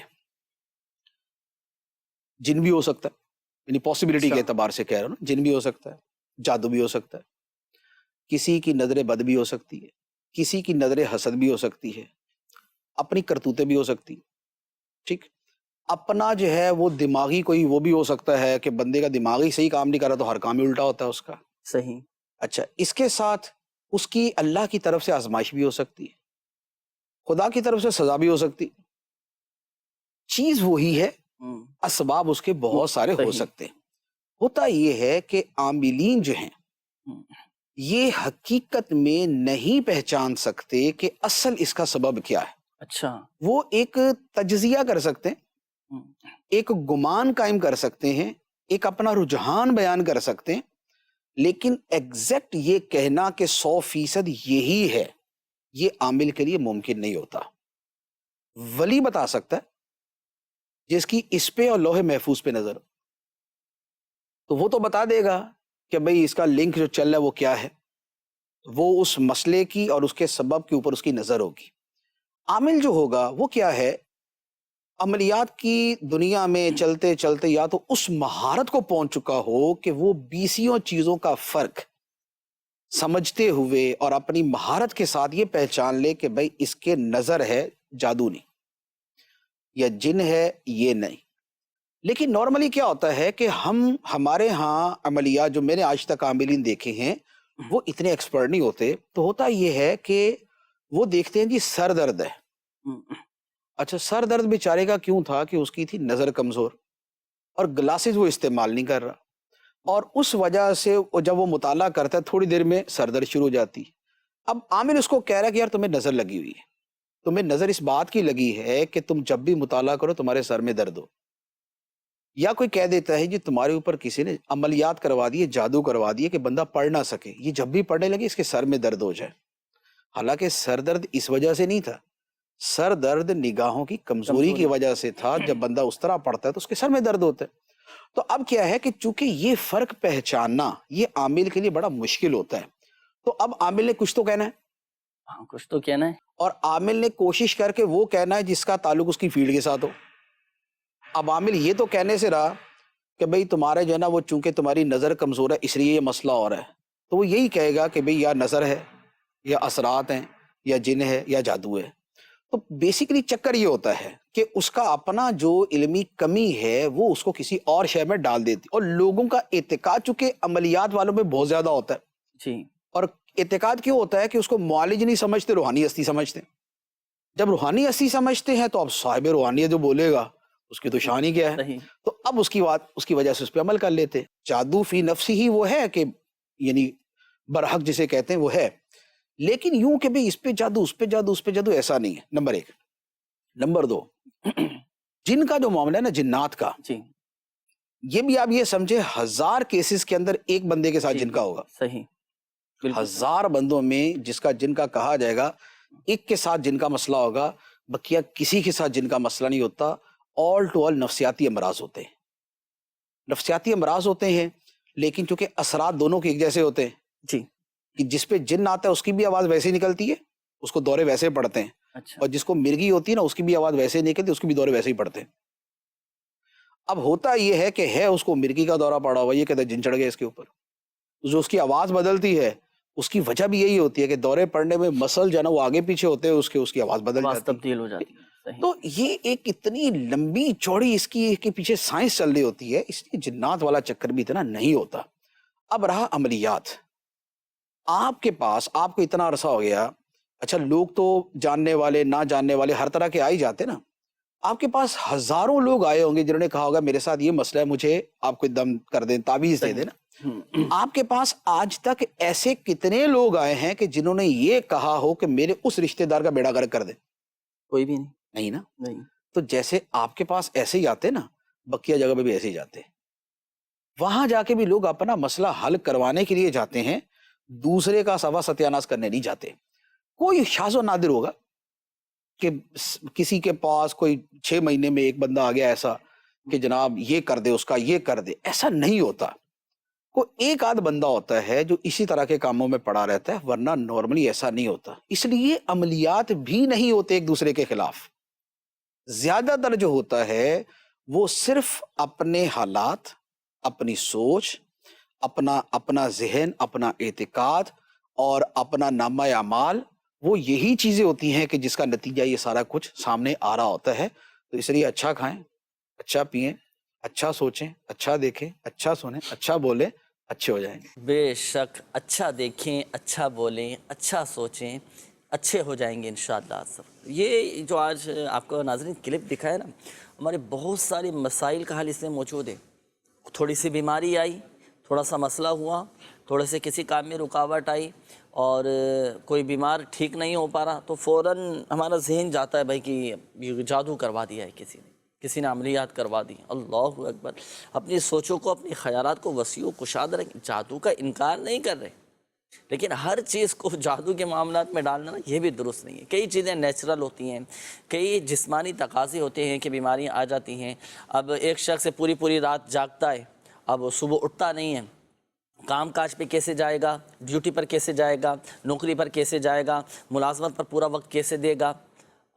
جن بھی ہو سکتا ہے، یعنی پاسبلٹی کے اعتبار سے کہہ رہا ہوں، جن بھی ہو سکتا ہے، جادو بھی ہو سکتا ہے، کسی کی نظر بد بھی ہو سکتی ہے، کسی کی نظر حسد بھی ہو سکتی ہے، اپنی کرتوتیں بھی ہو سکتی ہیں، ٹھیک، اپنا جو ہے وہ دماغی کوئی وہ بھی ہو سکتا ہے کہ بندے کا دماغی صحیح کام نہیں کر رہا تو ہر کام ہی الٹا ہوتا ہے اس کا، صحیح۔ اچھا اس کے ساتھ اس کی اللہ کی طرف سے آزمائش بھی ہو سکتی ہے، خدا کی طرف سے سزا بھی ہو سکتی، چیز وہی ہے، اسباب اس کے بہت سارے ہو سکتے ہیں۔ ہوتا یہ ہے کہ عاملین جو ہیں یہ حقیقت میں نہیں پہچان سکتے کہ اصل اس کا سبب کیا ہے۔ اچھا وہ ایک تجزیہ کر سکتے ہیں، ایک گمان قائم کر سکتے ہیں، ایک اپنا رجحان بیان کر سکتے ہیں، لیکن ایگزیکٹ یہ کہنا کہ 100% یہی ہے، یہ عامل کے لیے ممکن نہیں ہوتا۔ ولی بتا سکتا ہے جس کی اس پہ اور لوح محفوظ پہ نظر، تو وہ تو بتا دے گا کہ بھئی اس کا لنک جو چل رہا ہے وہ کیا ہے، وہ اس مسئلے کی اور اس کے سبب کے اوپر اس کی نظر ہوگی۔ عامل جو ہوگا وہ کیا ہے، عملیات کی دنیا میں چلتے چلتے یا تو اس مہارت کو پہنچ چکا ہو کہ وہ 20 چیزوں کا فرق سمجھتے ہوئے اور اپنی مہارت کے ساتھ یہ پہچان لے کہ بھئی اس کے نظر ہے جادو نہیں یا جن ہے یہ نہیں۔ لیکن نارملی کیا ہوتا ہے کہ ہمارے ہاں عملیات جو میں نے آج تک عاملین دیکھے ہیں وہ اتنے ایکسپرٹ نہیں ہوتے، تو ہوتا یہ ہے کہ وہ دیکھتے ہیں جی سر درد ہے، اچھا سر درد بیچارے کا کیوں تھا کہ اس کی تھی نظر کمزور اور گلاسز وہ استعمال نہیں کر رہا، اور اس وجہ سے جب وہ مطالعہ کرتا ہے تھوڑی دیر میں سر درد شروع ہو جاتی۔ اب عامل اس کو کہہ رہا ہے کہ یار تمہیں نظر لگی ہوئی ہے، تمہیں نظر اس بات کی لگی ہے کہ تم جب بھی مطالعہ کرو تمہارے سر میں درد ہو، یا کوئی کہہ دیتا ہے جی تمہارے اوپر کسی نے عملیات کروا دیے، جادو کروا دیے کہ بندہ پڑھ نہ سکے، یہ جب بھی پڑھنے لگے اس کے سر میں درد ہو جائے۔ حالانکہ سر درد اس وجہ سے نہیں تھا، سر درد نگاہوں کی کمزوری کی وجہ سے تھا۔ جب بندہ اس طرح پڑھتا ہے تو اس کے سر میں درد ہوتا ہے۔ تو اب کیا ہے کہ چونکہ یہ فرق پہچاننا یہ عامل کے لیے بڑا مشکل ہوتا ہے، تو اب عامل نے کچھ تو کہنا ہے، کچھ تو کہنا ہے، اور عامل نے کوشش کر کے وہ کہنا ہے جس کا تعلق اس کی فیلڈ کے ساتھ ہو۔ اب عامل یہ تو کہنے سے رہا کہ بھئی تمہارے جو ہے نا وہ چونکہ تمہاری نظر کمزور ہے اس لیے یہ مسئلہ اور ہے، تو وہ یہی کہے گا کہ بھئی یا نظر ہے یا اثرات ہیں یا جن ہے یا جادو ہے۔ تو بیسیکلی چکر یہ ہوتا ہے کہ اس کا اپنا جو علمی کمی ہے وہ اس کو کسی اور شے میں ڈال دیتی، اور لوگوں کا اعتقاد چونکہ عملیات والوں میں بہت زیادہ ہوتا ہے جی، اور اعتقاد کیوں ہوتا ہے کہ اس کو معالج نہیں سمجھتے، روحانی ہستی سمجھتے ہیں۔ جب روحانی ہستی سمجھتے ہیں تو اب صاحب روحانیت جو بولے گا اس کی تو شان ہی کیا ہے، تو اب اس کی وجہ سے اس پہ عمل کر لیتے۔ جادو فی نفسی ہی وہ ہے کہ یعنی برحق جسے کہتے ہیں وہ ہے، لیکن یوں کہ بھئی اس پہ جادو اس پہ جادو اس پہ جادو ایسا نہیں ہے، نمبر 1۔ نمبر 2، جن کا جو معاملہ ہے نا جنات کا، یہ بھی آپ یہ سمجھے 1000 کیسز کے اندر ایک بندے کے ساتھ جن کا ہوگا، صحیح، 1000 بندوں میں جس کا جن کا کہا جائے گا ایک کے ساتھ جن کا مسئلہ ہوگا، بقیہ کسی کے ساتھ جن کا مسئلہ نہیں ہوتا۔ آل ٹو آل نفسیاتی امراض ہوتے ہیں، نفسیاتی امراض ہوتے ہیں، لیکن چونکہ اثرات دونوں کے ایک جیسے ہوتے ہیں جی، کہ جس پہ جن آتا ہے اس کی بھی آواز ویسے ہی نکلتی ہے، اس کو دورے ویسے پڑتے ہیں، اور جس کو مرگی ہوتی ہے نا اس کی بھی آواز ویسے نکلتی ہے، اس کی بھی دورے ویسے ہی پڑتے ہیں۔ اب ہوتا یہ ہے کہ ہے اس کو مرگی کا دورہ پڑا ہوا، یہ کہتے ہیں جن چڑھ گئے اس کے اوپر، جو اس کی آواز بدلتی ہے اس کی وجہ بھی یہی ہوتی ہے کہ دورے پڑنے میں مسل جو ہے نا وہ آگے پیچھے ہوتے ہیں، اس کی آواز بدل جاتی ہے، تبدیل ہو جاتی ہے۔ تو یہ ایک اتنی لمبی چوڑی اس کی کے پیچھے سائنس چل رہی ہوتی ہے، اس لیے جنات والا چکر بھی اتنا نہیں ہوتا۔ اب رہا عملیات، آپ کے پاس آپ کو اتنا عرصہ ہو گیا، اچھا لوگ تو جاننے والے نہ جاننے والے ہر طرح کے آ ہی جاتے نا، آپ کے پاس ہزاروں لوگ آئے ہوں گے جنہوں نے کہا ہوگا میرے ساتھ یہ مسئلہ ہے، مجھے آپ کو دم کر دیں، تعویذ دے دیں نا۔ آپ کے پاس آج تک ایسے کتنے لوگ آئے ہیں کہ جنہوں نے یہ کہا ہو کہ میرے اس رشتہ دار کا بیڑا غرق کر دیں؟ کوئی بھی نہیں نا۔ نہیں۔ تو جیسے آپ کے پاس ایسے ہی آتے نا، بقیہ جگہ پہ بھی ایسے ہی جاتے، وہاں جا کے بھی لوگ اپنا مسئلہ حل کروانے کے لیے جاتے ہیں، دوسرے کا سوا ستیاناش کرنے نہیں جاتے۔ کوئی شاذ و نادر ہوگا کہ کسی کے پاس کوئی 6 مہینے میں ایک بندہ آ گیا ایسا کہ جناب یہ کر دے، اس کا یہ کر دے، ایسا نہیں ہوتا۔ کوئی ایک آدھ بندہ ہوتا ہے جو اسی طرح کے کاموں میں پڑا رہتا ہے، ورنہ نارملی ایسا نہیں ہوتا۔ اس لیے عملیات بھی نہیں ہوتے ایک دوسرے کے خلاف، زیادہ تر جو ہوتا ہے وہ صرف اپنے حالات، اپنی سوچ، اپنا ذہن، اپنا اعتقاد اور اپنا نامہ اعمال، وہ یہی چیزیں ہوتی ہیں کہ جس کا نتیجہ یہ سارا کچھ سامنے آ رہا ہوتا ہے۔ تو اس لیے اچھا کھائیں، اچھا پئیں، اچھا سوچیں، اچھا دیکھیں، اچھا سنیں، اچھا بولیں، اچھے ہو جائیں گے۔ بے شک، اچھا دیکھیں، اچھا بولیں، اچھا سوچیں، اچھے ہو جائیں گے انشاءاللہ۔ یہ جو آج آپ کو ناظرین کلپ دکھایا نا، ہمارے بہت سارے مسائل کا حل اس میں موجود ہے۔ تھوڑی سی بیماری آئی، تھوڑا سا مسئلہ ہوا، تھوڑے سے کسی کام میں رکاوٹ آئی اور کوئی بیمار ٹھیک نہیں ہو پا رہا، تو فوراً ہمارا ذہن جاتا ہے بھائی کہ جادو کروا دیا ہے کسی نے عملیات کروا دی۔ اللہ اکبر! اپنی سوچوں کو، اپنی خیالات کو وسیع و کشاد رکھیں۔ جادو کا انکار نہیں کر رہے، لیکن ہر چیز کو جادو کے معاملات میں ڈالنا نا، یہ بھی درست نہیں ہے۔ کئی چیزیں نیچرل ہوتی ہیں، کئی جسمانی تقاضے ہوتے ہیں کہ بیماریاں آ جاتی ہیں۔ اب ایک شخص پوری رات جاگتا ہے، اب صبح اٹھتا نہیں ہے، کام کاج پہ کیسے جائے گا، ڈیوٹی پر کیسے جائے گا، نوکری پر کیسے جائے گا، ملازمت پر پورا وقت کیسے دے گا۔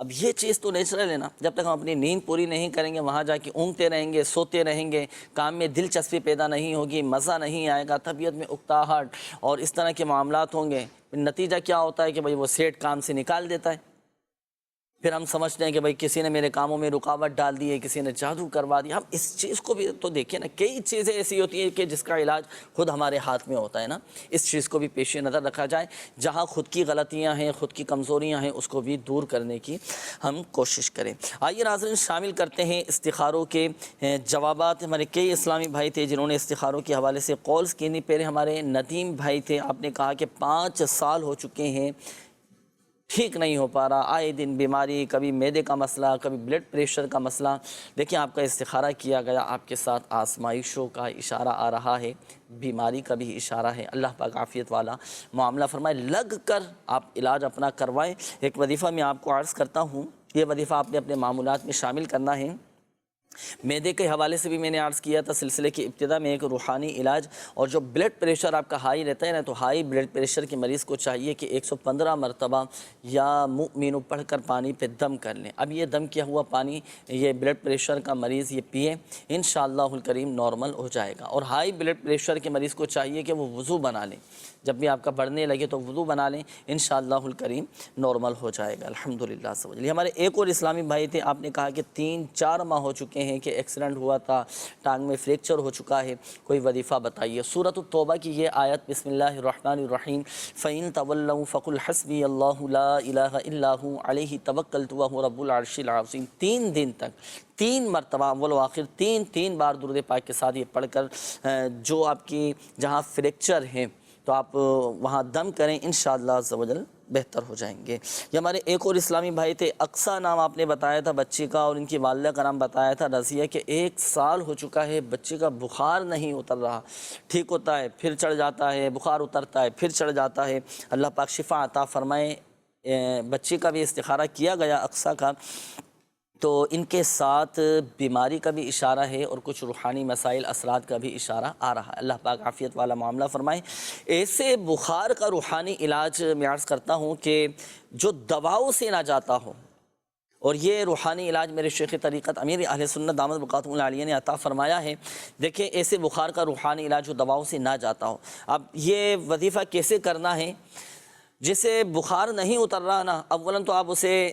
اب یہ چیز تو نیچرل ہے نا، جب تک ہم اپنی نیند پوری نہیں کریں گے، وہاں جا کے اونگتے رہیں گے، سوتے رہیں گے، کام میں دلچسپی پیدا نہیں ہوگی، مزہ نہیں آئے گا، طبیعت میں اکتاہٹ اور اس طرح کے معاملات ہوں گے، نتیجہ کیا ہوتا ہے کہ بھائی وہ سیٹ کام سے نکال دیتا ہے۔ پھر ہم سمجھتے ہیں کہ بھائی کسی نے میرے کاموں میں رکاوٹ ڈال دی ہے، کسی نے جادو کروا دیا۔ ہم اس چیز کو بھی تو دیکھیں نا، کئی چیزیں ایسی ہوتی ہیں کہ جس کا علاج خود ہمارے ہاتھ میں ہوتا ہے نا۔ اس چیز کو بھی پیش نظر رکھا جائے، جہاں خود کی غلطیاں ہیں، خود کی کمزوریاں ہیں، اس کو بھی دور کرنے کی ہم کوشش کریں۔ آئیے ناظرین شامل کرتے ہیں استخاروں کے جوابات۔ ہمارے کئی اسلامی بھائی تھے جنہوں نے استخاروں کے حوالے سے کالز کی نہیں۔ پہلے ہمارے ندیم بھائی تھے، آپ نے کہا کہ 5 سال ہو چکے ہیں، ٹھیک نہیں ہو پا رہا، آئے دن بیماری، کبھی معدے کا مسئلہ، کبھی بلڈ پریشر کا مسئلہ۔ دیکھیں آپ کا استخارہ کیا گیا، آپ کے ساتھ آزمائشوں کا اشارہ آ رہا ہے، بیماری کا بھی اشارہ ہے۔ اللہ پاک عافیت والا معاملہ فرمائے، لگ کر آپ علاج اپنا کروائیں۔ ایک وظیفہ میں آپ کو عرض کرتا ہوں، یہ وظیفہ آپ نے اپنے معمولات میں شامل کرنا ہے۔ معدے کے حوالے سے بھی میں نے عرض کیا تھا سلسلے کی ابتدا میں، ایک روحانی علاج، اور جو بلڈ پریشر آپ کا ہائی رہتا ہے نا، تو ہائی بلڈ پریشر کے مریض کو چاہیے کہ 115 مرتبہ یا مؤمن پڑھ کر پانی پہ دم کر لیں۔ اب یہ دم کیا ہوا پانی یہ بلڈ پریشر کا مریض یہ پیے، انشاءاللہ الکریم نارمل ہو جائے گا۔ اور ہائی بلڈ پریشر کے مریض کو چاہیے کہ وہ وضو بنا لیں، جب بھی آپ کا بڑھنے لگے تو وضو بنا لیں، انشاءاللہ الکریم نارمل ہو جائے گا الحمدللہ۔ ہمارے ایک اور اسلامی بھائی تھے، آپ نے کہا کہ 3-4 ماہ ہو چکے ہیں کہ ایکسیڈنٹ ہوا تھا، ٹانگ میں فریکچر ہو چکا ہے، کوئی وظیفہ بتائیے۔ سورۃ التوبہ کی یہ آیت، بسم اللہ الرحمن الرحیم، فَإِن تَوَلَّوْا فَقُلْ حَسْبِيَ اللَّهُ لَا إِلَٰهَ إِلَّا هُوَ عَلَيْهِ تَوَكَّلْتُ وَهُوَ رَبُّ الْعَرْشِ الْعَظِيمِ۔ 3 دن تک 3 مرتبہ اول و آخر 3 بار درود پاک کے ساتھ یہ پڑھ کر جو آپ کی جہاں فریکچر ہے تو آپ وہاں دم کریں، انشاءاللہ عز و جل بہتر ہو جائیں گے۔ یہ ہمارے ایک اور اسلامی بھائی تھے، اقصیٰ نام آپ نے بتایا تھا بچی کا، اور ان کی والدہ کا نام بتایا تھا رضیہ، کہ 1 سال ہو چکا ہے، بچی کا بخار نہیں اتر رہا، ٹھیک ہوتا ہے پھر چڑھ جاتا ہے، بخار اترتا ہے پھر چڑھ جاتا ہے۔ اللہ پاک شفا عطا فرمائے۔ بچی کا بھی استخارہ کیا گیا اقصیٰ کا، تو ان کے ساتھ بیماری کا بھی اشارہ ہے اور کچھ روحانی مسائل اثرات کا بھی اشارہ آ رہا ہے۔ اللہ پاک عافیت والا معاملہ فرمائے۔ ایسے بخار کا روحانی علاج میں عرض کرتا ہوں کہ جو دواؤں سے نہ جاتا ہو، اور یہ روحانی علاج میرے شیخ طریقت امیر اہل سنت دامت برکاتہ العالیہ نے عطا فرمایا ہے۔ دیکھیں ایسے بخار کا روحانی علاج جو دواؤں سے نہ جاتا ہو، اب یہ وظیفہ کیسے کرنا ہے؟ جسے بخار نہیں اتر رہا نا، اولاً تو آپ اسے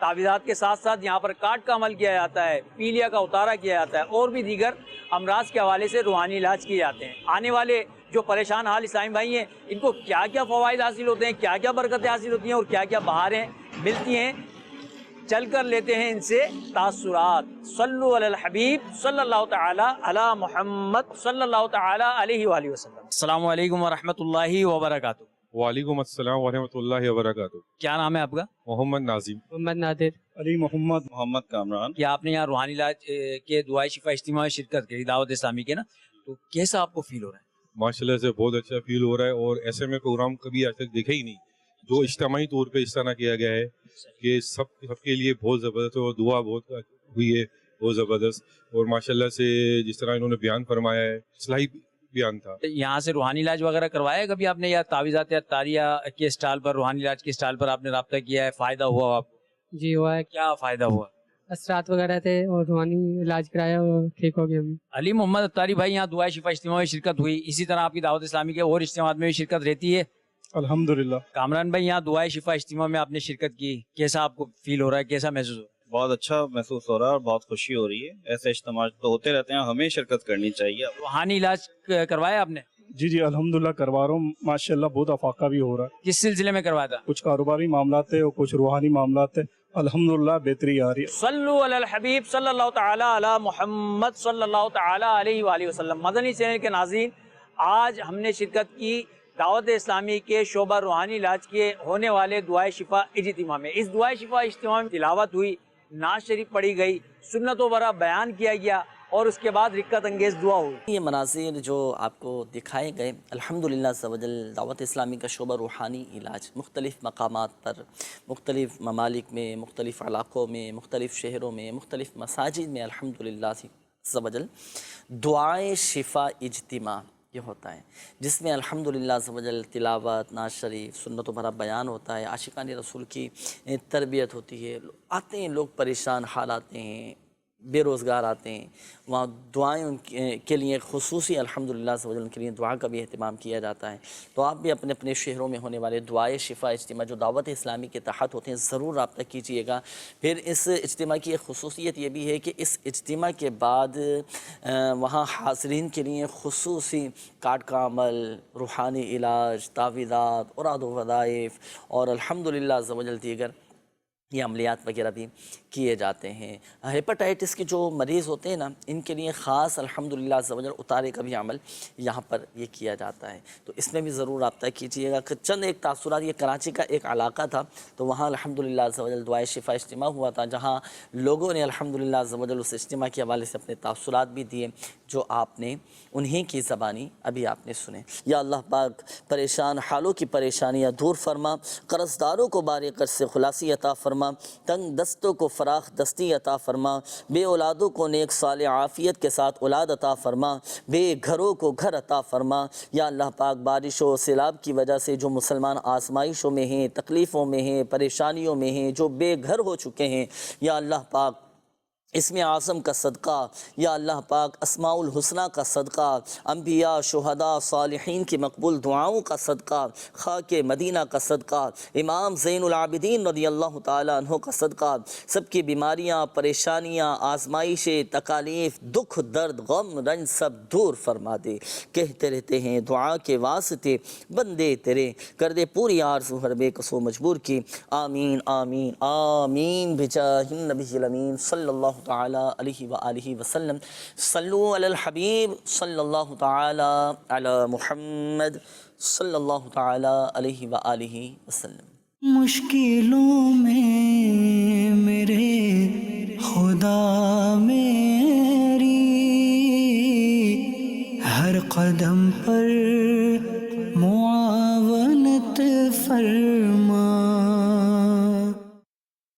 تعویذات کے ساتھ ساتھ یہاں پر کاٹ کا عمل کیا جاتا ہے، پیلیا کا اتارا کیا جاتا ہے، اور بھی دیگر امراض کے حوالے سے روحانی علاج کیے جاتے ہیں۔ آنے والے جو پریشان حال اسلامی بھائی ہیں، ان کو کیا کیا فوائد حاصل ہوتے ہیں، کیا کیا برکتیں حاصل ہوتی ہیں اور کیا کیا بہاریں ملتی ہیں، چل کر لیتے ہیں ان سے تاثرات۔ صلو علی الحبیب صلی اللہ تعالی علی محمد صلی اللہ تعالی علیہ وآلہ وسلم۔ السلام علیکم ورحمۃ اللہ وبرکاتہ۔ وعلیکم السلام ورحمۃ اللہ وبرکاتہ۔ کیا نام ہے آپ کا؟ محمد ناظم۔ محمد نادر۔ علی محمد کامران۔ کیا آپ نے یہاں روحانی علاج کے دعائے شفا اجتماع میں شرکت کی دعوت اسلامی کے نا، تو کیسا آپ کو فیل ہو رہا ہے؟ ماشاءاللہ سے بہت اچھا فیل ہو رہا ہے، اور ایسے میں پروگرام کبھی آج تک دیکھا ہی نہیں جو اجتماعی طور پہ اس طرح کیا گیا ہے کہ سب کے لیے بہت زبردست، اور دعا بہت ہوئی ہے بہت زبردست، اور ماشاءاللہ سے جس طرح انہوں نے بیان فرمایا ہے اصلاحی بیان تھا۔ یہاں سے روحانی علاج وغیرہ کروایا ہے کبھی آپ نے، یا تعویذات یا تاریہ کے اسٹال پر، روحانی علاج کے اسٹال پر آپ نے رابطہ کیا ہے، فائدہ ہوا آپ کو؟ جی ہوا ہے۔ کیا فائدہ ہوا؟ اثرات وغیرہ تھے اور روحانی علاج کرایا اور ٹھیک ہو گیا ہم۔ علی محمد اتاری بھائی، یہاں دعائے شفا اجتماع میں شرکت ہوئی، اسی طرح آپ کی دعوت اسلامی کے اور اجتماعات میں بھی شرکت رہتی ہے؟ الحمدللہ۔ کامران بھائی، یہاں دعائے شفا اجتماع میں آپ نے شرکت کی، کیسا آپ کو فیل ہو رہا ہے، کیسا محسوس ہو رہا ہے؟ بہت اچھا محسوس ہو رہا ہے اور بہت خوشی ہو رہی ہے۔ ایسے اجتماع تو ہوتے رہتے ہیں، ہمیں شرکت کرنی چاہیے۔ روحانی علاج کروایا آپ نے؟ جی الحمدللہ کروا رہا ہوں، ماشاءاللہ بہت افاقہ بھی ہو رہا ہے۔ کس سلسلے میں کروایا تھا؟ کچھ کاروباری معاملات ہے اور کچھ روحانی معاملات ہے، الحمدللہ بہتری آ رہی ہے۔ صلو علی الحبیب صلی اللہ تعالی علی محمد صلی اللہ تعالی علیہ وآلہ وسلم۔ مدنی چینل کے ناظرین، آج ہم نے شرکت کی دعوت اسلامی کے شعبہ روحانی علاج کے ہونے والے دعائے شفا اجتماع میں۔ اس دعائے شفا اجتماع میں تلاوت ہوئی، نعت شریف پڑھی گئی، سنت و برا بیان کیا گیا، اور اس کے بعد رکت انگیز دعا ہوئی۔ یہ مناظر جو آپ کو دکھائے گئے الحمدللہ عز و جل دعوت اسلامی کا شعبہ روحانی علاج مختلف مقامات پر، مختلف ممالک میں، مختلف علاقوں میں، مختلف شہروں میں، مختلف مساجد میں الحمدللہ عز و جل دعائے شفا اجتماع یہ ہوتا ہے، جس میں الحمدللہ عز و جل تلاوت، نعت شریف، سنت و بھرا بیان ہوتا ہے، عاشقان رسول کی تربیت ہوتی ہے۔ آتے ہیں لوگ پریشان حال آتے ہیں، بے روزگار آتے ہیں، وہاں دعائیں ان کے لیے خصوصی الحمدللہ عز و جل ان کے لیے دعا کا بھی اہتمام کیا جاتا ہے۔ تو آپ بھی اپنے اپنے شہروں میں ہونے والے دعائے شفا اجتماع جو دعوت اسلامی کے تحت ہوتے ہیں ضرور رابطہ کیجئے گا۔ پھر اس اجتماع کی ایک خصوصیت یہ بھی ہے کہ اس اجتماع کے بعد وہاں حاضرین کے لیے خصوصی کاٹ کا عمل، روحانی علاج، تعویذات، اوراد و وظائف اور الحمدللہ عز و جل دیگر یہ عملیات وغیرہ بھی کیے جاتے ہیں۔ ہیپاٹائٹس کے جو مریض ہوتے ہیں نا، ان کے لیے خاص الحمدللہ عز و جل اتارے کا بھی عمل یہاں پر یہ کیا جاتا ہے، تو اس میں بھی ضرور رابطہ کیجیے گا۔ چند ایک تاثرات، یہ کراچی کا ایک علاقہ تھا، تو وہاں الحمدللہ عز و جل دعائے شفا اجتماع ہوا تھا، جہاں لوگوں نے الحمدللہ عز و جل اس اجتماع کے حوالے سے اپنے تاثرات بھی دیے، جو آپ نے انہی کی زبانی ابھی آپ نے سنے۔ یا اللہ پاک پریشان حالوں کی پریشانیاں دور فرما، قرض داروں کو بار قرض سے خلاصی عطا فرما، تنگ دستوں کو فراخ دستی عطا فرما، بے اولادوں کو نیک صالح عافیت کے ساتھ اولاد عطا فرما، بے گھروں کو گھر عطا فرما۔ یا اللہ پاک بارش و سیلاب کی وجہ سے جو مسلمان آزمائشوں میں ہیں، تکلیفوں میں ہیں، پریشانیوں میں ہیں، جو بے گھر ہو چکے ہیں، یا اللہ پاک اسم اعظم کا صدقہ، یا اللہ پاک اسماء الحسنہ کا صدقہ، انبیاء، شہداء، صالحین کی مقبول دعاؤں کا صدقہ، خاک مدینہ کا صدقہ، امام زین العابدین رضی اللہ تعالیٰ عنہ کا صدقہ، سب کی بیماریاں، پریشانیاں، آزمائشیں، تکالیف، دکھ، درد، غم، رنج سب دور فرما دے۔ کہتے رہتے ہیں دعا کے واسطے بندے تیرے، کر دے پوری آرزو ہر بے کسو مجبور کی۔ آمین آمین آمین بجاہ النبی الامین صلی اللہ تعالی علیہ وآلہ وسلم۔ صلو علی الحبیب صلی اللہ تعالی علی محمد صلی اللہ تعالی علیہ وآلہ وسلم۔ مشکلوں میں میرے خدا میری ہر قدم پر